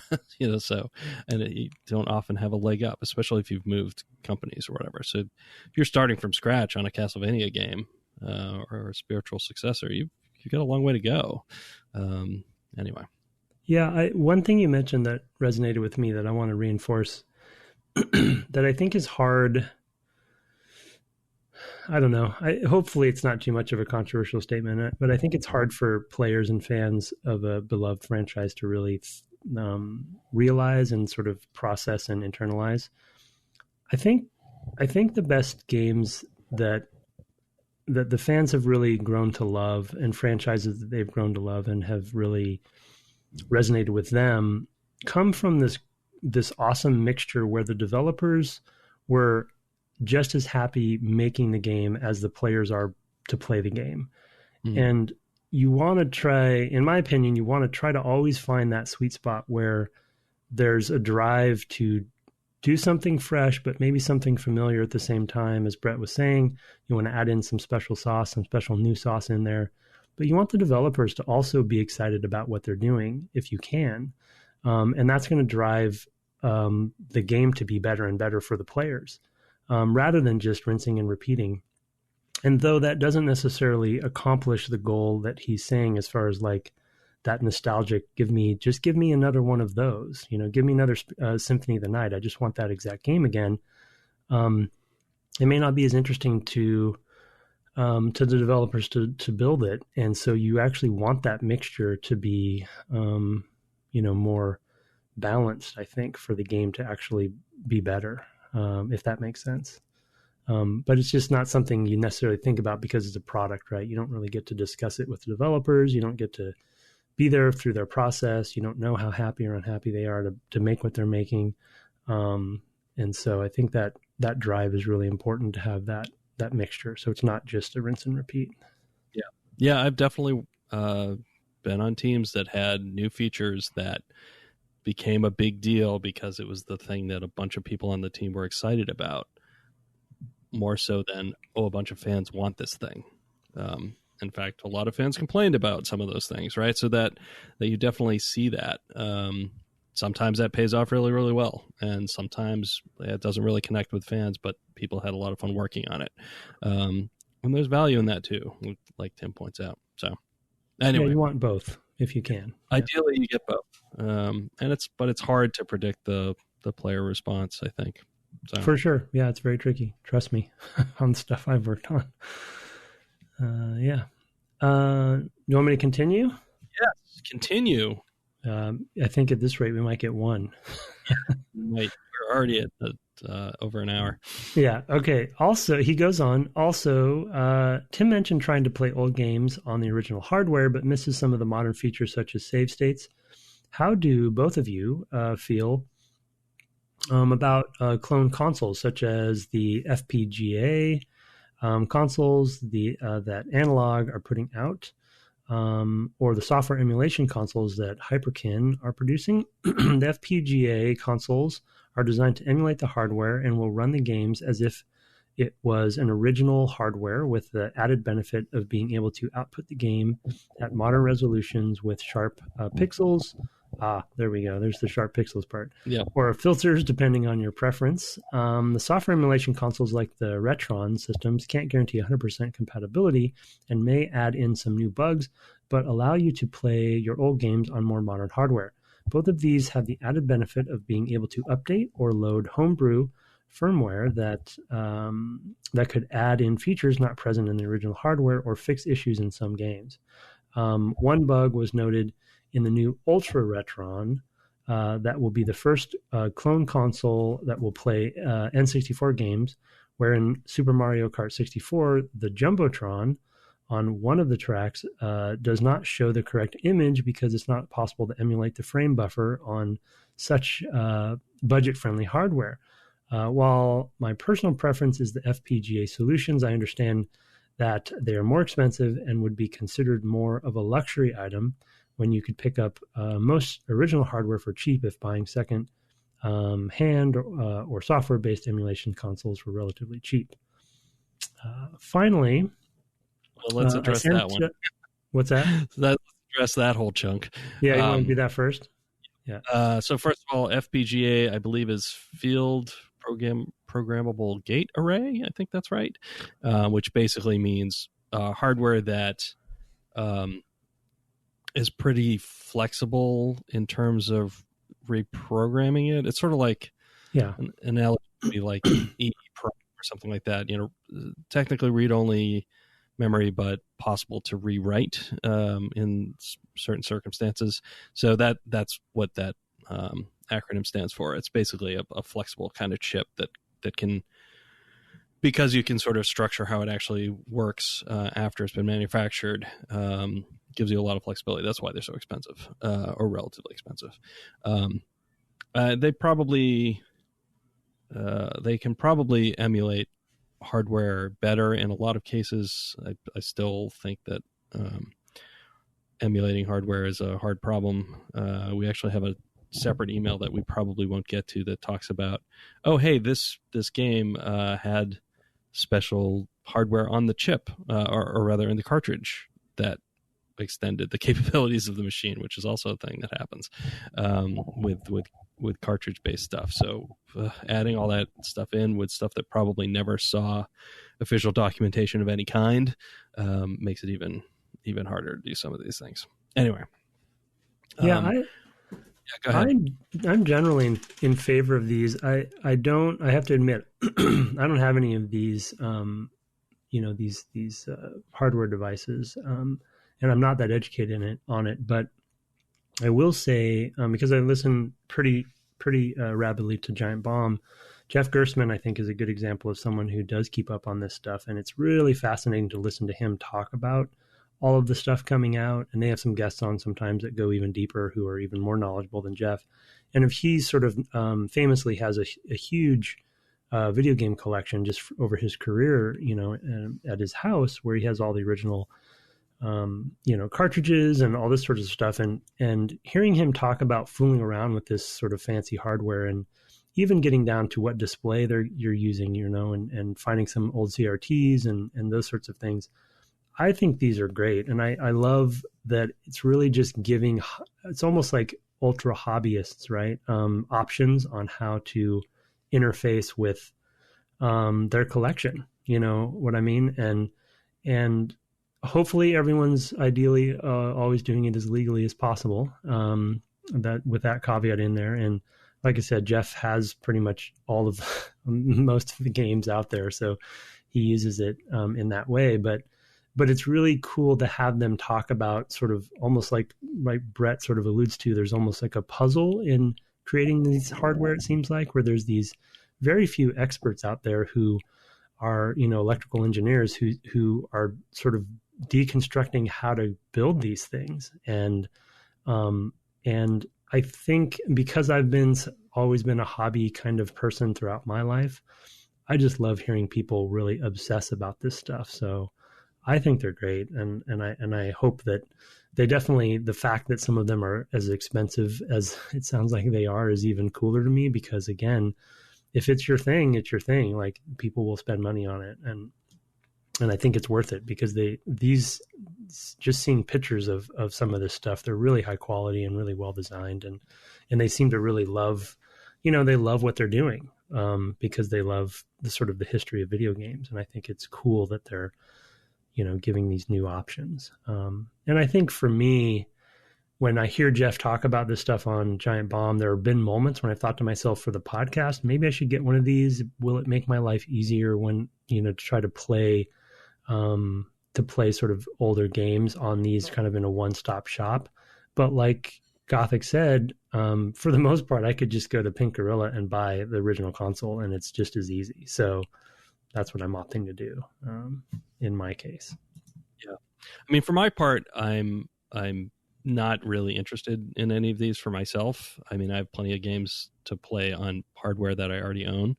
So you don't often have a leg up, especially if you've moved companies or whatever. So if you're starting from scratch on a Castlevania game or a spiritual successor, you got a long way to go. Anyway. Yeah, one thing you mentioned that resonated with me that I want to reinforce that I think is hard. I don't know. Hopefully it's not too much of a controversial statement, but I think it's hard for players and fans of a beloved franchise to really realize and sort of process and internalize. I think the best games that the fans have really grown to love, and franchises that they've grown to love and have really resonated with them, come from this awesome mixture where the developers were just as happy making the game as the players are to play the game. And you want to try, in my opinion, to always find that sweet spot where there's a drive to do something fresh, but maybe something familiar at the same time. As Brett was saying, you want to add in some special sauce, some special new sauce in there, but you want the developers to also be excited about what they're doing if you can. And that's going to drive the game to be better and better for the players, rather than just rinsing and repeating. And though that doesn't necessarily accomplish the goal that he's saying, as far as like that nostalgic, give me another one of those, give me another Symphony of the Night. I just want that exact game again. It may not be as interesting to the developers to build it. And so you actually want that mixture to be, more balanced, I think, for the game to actually be better, if that makes sense. But it's just not something you necessarily think about because it's a product, right? You don't really get to discuss it with the developers. You don't get to be there through their process. You don't know how happy or unhappy they are to make what they're making. And so I think that drive is really important to have that mixture. So it's not just a rinse and repeat. Yeah. Yeah. I've definitely been on teams that had new features that became a big deal because it was the thing that a bunch of people on the team were excited about, more so than, a bunch of fans want this thing. In fact, a lot of fans complained about some of those things, right? So that you definitely see that. Sometimes that pays off really, really well. And sometimes it doesn't really connect with fans, but people had a lot of fun working on it. And there's value in that too, like Tim points out. So anyway. Yeah, you want both if you can. Ideally, you get both. But it's hard to predict the player response, I think. So. For sure. Yeah, it's very tricky. Trust me on stuff I've worked on. Yeah. You want me to continue? Yes, continue. I think at this rate, we might get one. We're already at over an hour. Yeah. Okay. Also, he goes on. Also, Tim mentioned trying to play old games on the original hardware, but misses some of the modern features such as save states. How do both of you feel about clone consoles such as the FPGA consoles that Analog are putting out, or the software emulation consoles that Hyperkin are producing? The FPGA consoles are designed to emulate the hardware and will run the games as if it was an original hardware, with the added benefit of being able to output the game at modern resolutions with sharp pixels. There we go. There's the sharp pixels part. Yeah. Or filters, depending on your preference. The software emulation consoles like the Retron systems can't guarantee 100% compatibility and may add in some new bugs, but allow you to play your old games on more modern hardware. Both of these have the added benefit of being able to update or load homebrew firmware that could add in features not present in the original hardware or fix issues in some games. One bug was noted in the new Ultra Retron that will be the first clone console that will play N64 games, where in Super Mario Kart 64, the Jumbotron on one of the tracks does not show the correct image because it's not possible to emulate the frame buffer on such budget-friendly hardware. While my personal preference is the FPGA solutions, I understand that they are more expensive and would be considered more of a luxury item when you could pick up most original hardware for cheap if buying second hand or software-based emulation consoles were relatively cheap. Finally, well, let's address that one. What's that? Let's address that whole chunk. Yeah, you want to do that first? Yeah. So first of all, FPGA, I believe, is field programmable gate array. I think that's right, which basically means hardware that is pretty flexible in terms of reprogramming it. It's sort of like an analogy would be like EEPROM or something like that. Technically read-only memory, but possible to rewrite in certain circumstances. So that's what that acronym stands for. It's basically a flexible kind of chip that can, because you can sort of structure how it actually works after it's been manufactured, gives you a lot of flexibility. That's why they're so expensive, or relatively expensive. They can probably emulate hardware better in a lot of cases. I still think that emulating hardware is a hard problem. We actually have a separate email that we probably won't get to that talks about, oh, hey, this game had special hardware on the chip, or rather in the cartridge, that extended the capabilities of the machine, which is also a thing that happens with cartridge-based stuff. So adding all that stuff in with stuff that probably never saw official documentation of any kind makes it even harder to do some of these things. Anyway. Go ahead. I'm generally in favor of these. I have to admit, I don't have any of these, these hardware devices, and I'm not that educated on it. But I will say, because I listen pretty rapidly to Giant Bomb, Jeff Gerstmann, I think, is a good example of someone who does keep up on this stuff, and it's really fascinating to listen to him talk about all of the stuff coming out. And they have some guests on sometimes that go even deeper, who are even more knowledgeable than Jeff. And if he sort of famously has a huge video game collection just over his career, at his house, where he has all the original cartridges and all this sort of stuff. And hearing him talk about fooling around with this sort of fancy hardware, and even getting down to what display you're using, and finding some old CRTs and those sorts of things. I think these are great. And I love that it's really just giving, it's almost like ultra hobbyists, right? Options on how to interface with their collection, you know what I mean? And hopefully everyone's ideally always doing it as legally as possible, that with that caveat in there. And like I said, Jeff has pretty much all of most of the games out there, so he uses it in that way. But it's really cool to have them talk about sort of almost like Brett sort of alludes to, there's almost like a puzzle in creating these hardware, it seems like, where there's these very few experts out there who are, electrical engineers who are sort of deconstructing how to build these things. And I think because I've always been a hobby kind of person throughout my life, I just love hearing people really obsess about this stuff. So I think they're great. And I hope that they definitely, the fact that some of them are as expensive as it sounds like they are is even cooler to me, because again, if it's your thing, it's your thing. Like, people will spend money on it. And I think it's worth it, because these just seeing pictures of some of this stuff, they're really high quality and really well designed. And they seem to really love, they love what they're doing, because they love the sort of the history of video games. And I think it's cool that they're, giving these new options. And I think for me, when I hear Jeff talk about this stuff on Giant Bomb, there have been moments when I thought to myself, for the podcast, maybe I should get one of these. Will it make my life easier when, to try to play sort of older games on these kind of in a one-stop shop? But like Gothic said, for the most part, I could just go to Pink Gorilla and buy the original console, and it's just as easy. So that's what I'm opting to do in my case. Yeah, I mean, for my part, I'm not really interested in any of these for myself. I mean, I have plenty of games to play on hardware that I already own.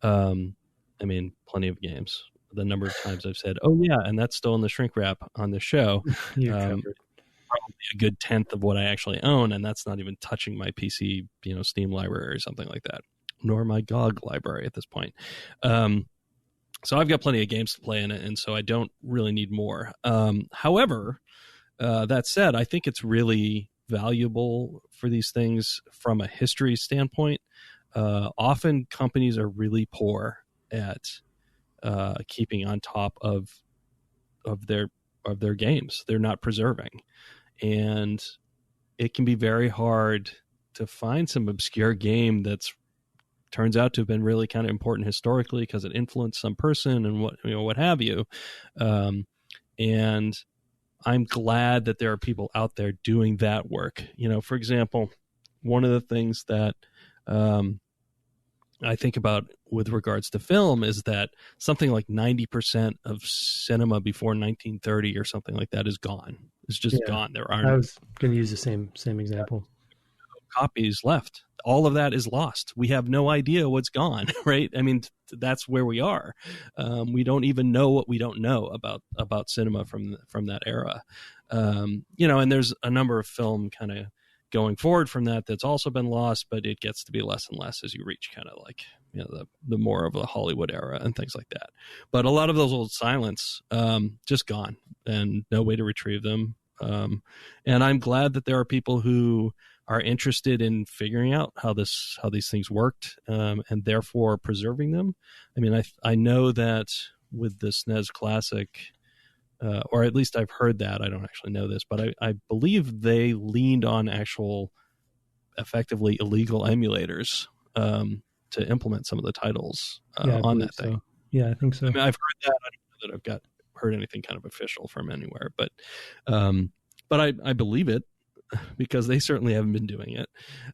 I mean, plenty of games. The number of times I've said, "Oh yeah," and that's still in the shrink wrap on the show. Probably a good 10th of what I actually own, and that's not even touching my PC, Steam library or something like that, nor my GOG library at this point. So I've got plenty of games to play in it, and so I don't really need more. However, that said, I think it's really valuable for these things from a history standpoint. Often companies are really poor at keeping on top of their games. They're not preserving, and it can be very hard to find some obscure game that's turns out to have been really kind of important historically because it influenced some person and what have you. And I'm glad that there are people out there doing that work. For example, one of the things that I think about with regards to film is that something like 90% of cinema before 1930 or something like that is gone. It's just gone. There aren't. I was going to use the same example. Copies left. All of that is lost. We have no idea what's gone, right? I mean, that's where we are. We don't even know what we don't know about cinema from that era. And there's a number of film kind of going forward from that's also been lost, but it gets to be less and less as you reach kind of like the more of the Hollywood era and things like that. But a lot of those old silents just gone and no way to retrieve them. And I'm glad that there are people who are interested in figuring out how these things worked, and therefore preserving them. I mean, I know that with the SNES Classic, or at least I've heard that. I don't actually know this, but I believe they leaned on actual, effectively illegal emulators to implement some of the titles on that thing. So. Yeah, I think so. I mean, I've heard that. I don't know that I've heard anything kind of official from anywhere, but I believe it, because they certainly haven't been doing it.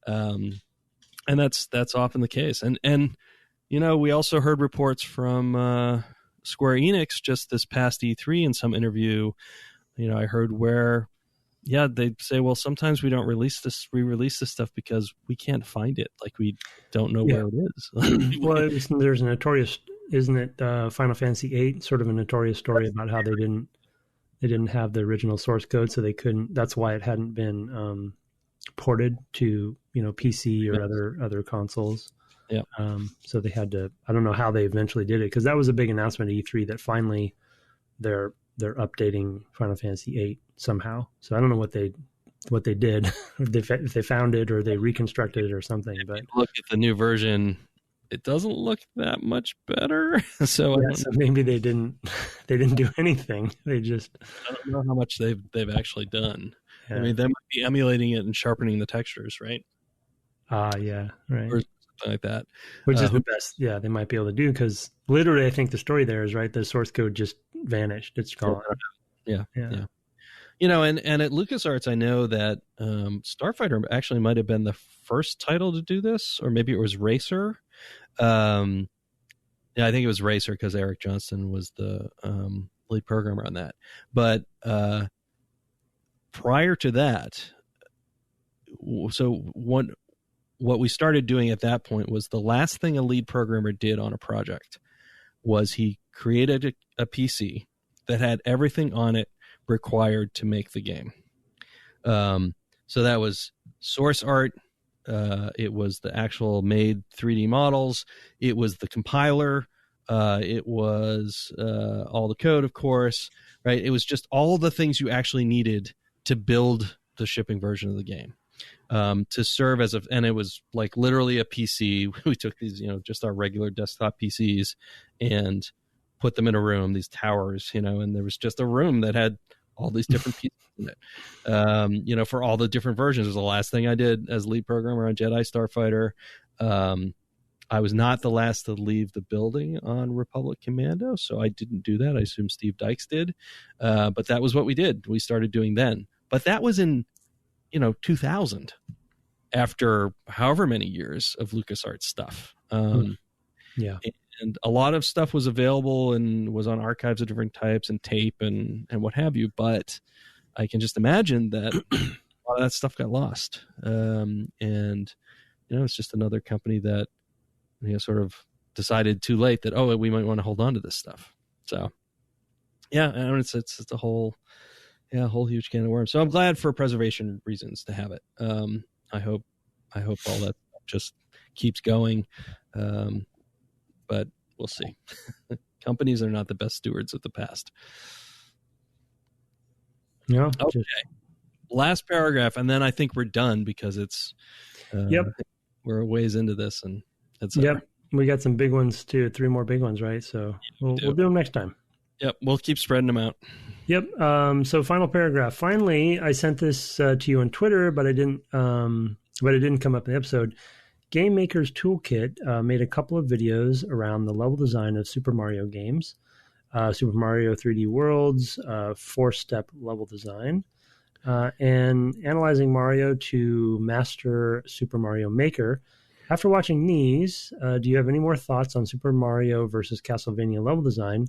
And that's often the case. And we also heard reports from Square Enix just this past E3 in some interview. I heard where, they say, well, sometimes we don't re-release this stuff because we can't find it. Like, we don't know where it is. Well, there's a notorious, isn't it, Final Fantasy VIII, sort of a notorious story about how they didn't have the original source code, so they couldn't. That's why it hadn't been ported to PC or other consoles. Yeah. So they had to. I don't know how they eventually did it, because that was a big announcement at E3 that finally they're updating Final Fantasy VIII somehow. So I don't know what they did, if they found it or they reconstructed it or something. But look at the new version. It doesn't look that much better. So maybe they didn't do anything. They just, I don't know how much they've actually done. Yeah. I mean, they might be emulating it and sharpening the textures, right? Yeah, right. Or something like that. Which is the best. Yeah, they might be able to do, because literally, I think the story there is right. The source code just vanished. It's gone. Yeah. And at LucasArts, I know that Starfighter actually might have been the first title to do this, or maybe it was Racer. I think it was Racer, because Eric Johnston was the lead programmer on that. But prior to that, so what we started doing at that point was, the last thing a lead programmer did on a project was he created a PC that had everything on it required to make the game. So that was source art. It was the actual made 3D models. It was the compiler. It was all the code, of course, right? It was just all the things you actually needed to build the shipping version of the game, to serve as and it was like literally a PC. We took these, just our regular desktop PCs and put them in a room, these towers, and there was just a room that had all these different pieces in it. For all the different versions. It was the last thing I did as lead programmer on Jedi Starfighter. I was not the last to leave the building on Republic Commando, so I didn't do that. I assume Steve Dykes did. But that was what we did. We started doing then. But that was in, 2000, after however many years of LucasArts stuff. Yeah. And a lot of stuff was available and was on archives of different types and tape and what have you. But I can just imagine that a lot of that stuff got lost. It's just another company that, sort of decided too late that, we might want to hold on to this stuff. So, yeah, it's a whole huge can of worms. So I'm glad for preservation reasons to have it. I hope all that just keeps going. But we'll see. Companies are not the best stewards of the past. Yeah. Okay. Last paragraph, and then I think we're done because it's we're a ways into this, and it's we got some big ones too. 3 more big ones, right? So we'll do them next time. Yep, we'll keep spreading them out. Yep. So final paragraph. Finally, I sent this to you on Twitter, but it didn't come up in the episode. Game Maker's Toolkit made a couple of videos around the level design of Super Mario games, Super Mario 3D World's 4-step level design, and analyzing Mario to master Super Mario Maker. After watching these, do you have any more thoughts on Super Mario versus Castlevania level design?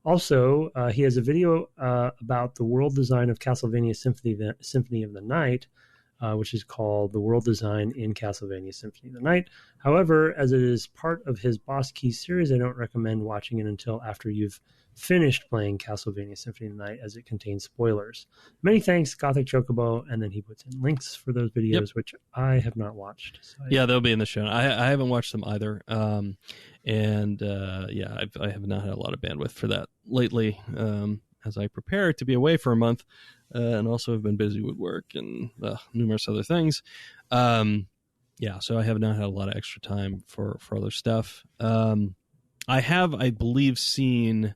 Also, he has a video about the world design of Castlevania Symphony of the Night, which is called The World Design in Castlevania Symphony of the Night. However, as it is part of his Boss Key series, I don't recommend watching it until after you've finished playing Castlevania Symphony of the Night, as it contains spoilers. Many thanks, Gothic Chocobo, and then he puts in links for those videos, which I have not watched. So they'll be in the show. I haven't watched them either. I have not had a lot of bandwidth for that lately, as I prepare to be away for a month. And also have been busy with work and numerous other things. So I have not had a lot of extra time for other stuff. I have, I believe, seen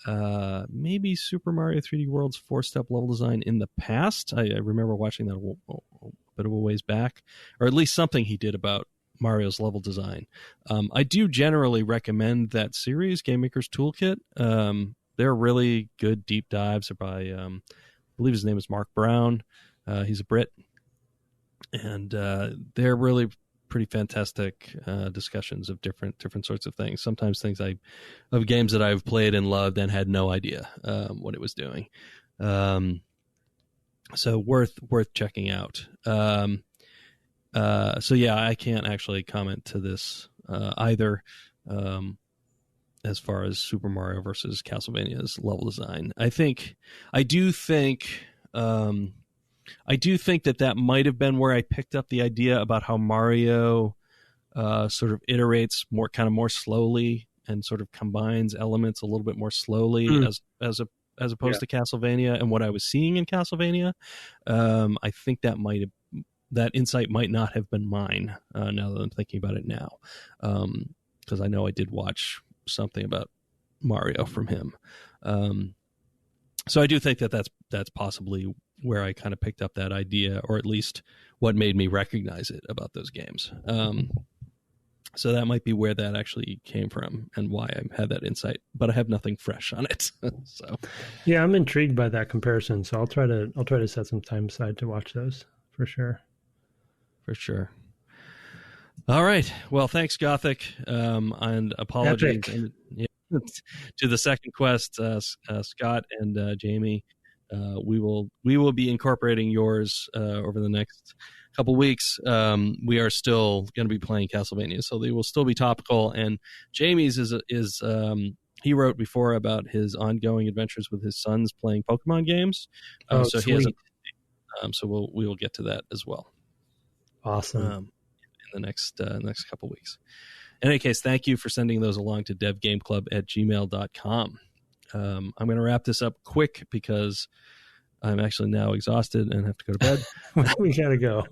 maybe Super Mario 3D World's 4-step level design in the past. I remember watching that a bit of a ways back, or at least something he did about Mario's level design. I do generally recommend that series, Game Maker's Toolkit. They're really good deep dives. They're by... I believe his name is Mark Brown. He's a Brit. And they're really pretty fantastic discussions of different sorts of things. Sometimes things of games that I've played and loved and had no idea what it was doing. So worth checking out. I can't actually comment to this either. As far as Super Mario versus Castlevania's level design, I do think that might have been where I picked up the idea about how Mario sort of iterates more slowly and sort of combines elements a little bit more slowly as opposed to Castlevania, and what I was seeing in Castlevania. I think that insight might not have been mine now that I'm thinking about it now, because I know I did watch something about Mario from him. So I do think that's possibly where I kind of picked up that idea, or at least what made me recognize it about those games. So that might be where that actually came from and why I had that insight, but I have nothing fresh on it. So yeah, I'm intrigued by that comparison. So I'll try to set some time aside to watch those for sure. For sure. All right. Well, thanks, Gothic, and apologies to the Second Quest, Scott and Jamie. We will be incorporating yours over the next couple weeks. We are still going to be playing Castlevania, so they will still be topical. And Jamie's is he wrote before about his ongoing adventures with his sons playing Pokemon games. So sweet. He hasn't. So we will get to that as well. Awesome. The next couple weeks. In any case, thank you for sending those along to devgameclub@gmail.com. I'm going to wrap this up quick because I'm actually now exhausted and have to go to bed. We gotta go.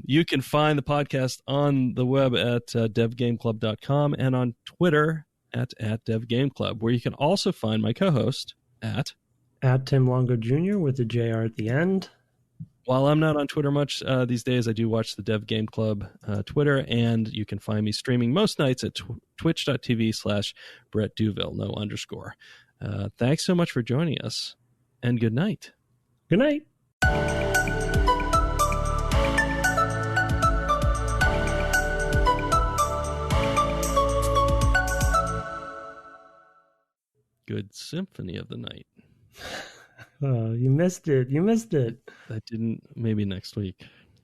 You can find the podcast on the web at devgameclub.com and on Twitter at devgameclub, where you can also find my co-host At Tim Longo Jr. with the JR at the end. While I'm not on Twitter much these days, I do watch the Dev Game Club Twitter, and you can find me streaming most nights at twitch.tv/Brett Duville, no underscore. Thanks so much for joining us, and good night. Good night. Good Symphony of the Night. Oh, you missed it. I didn't. Maybe next week.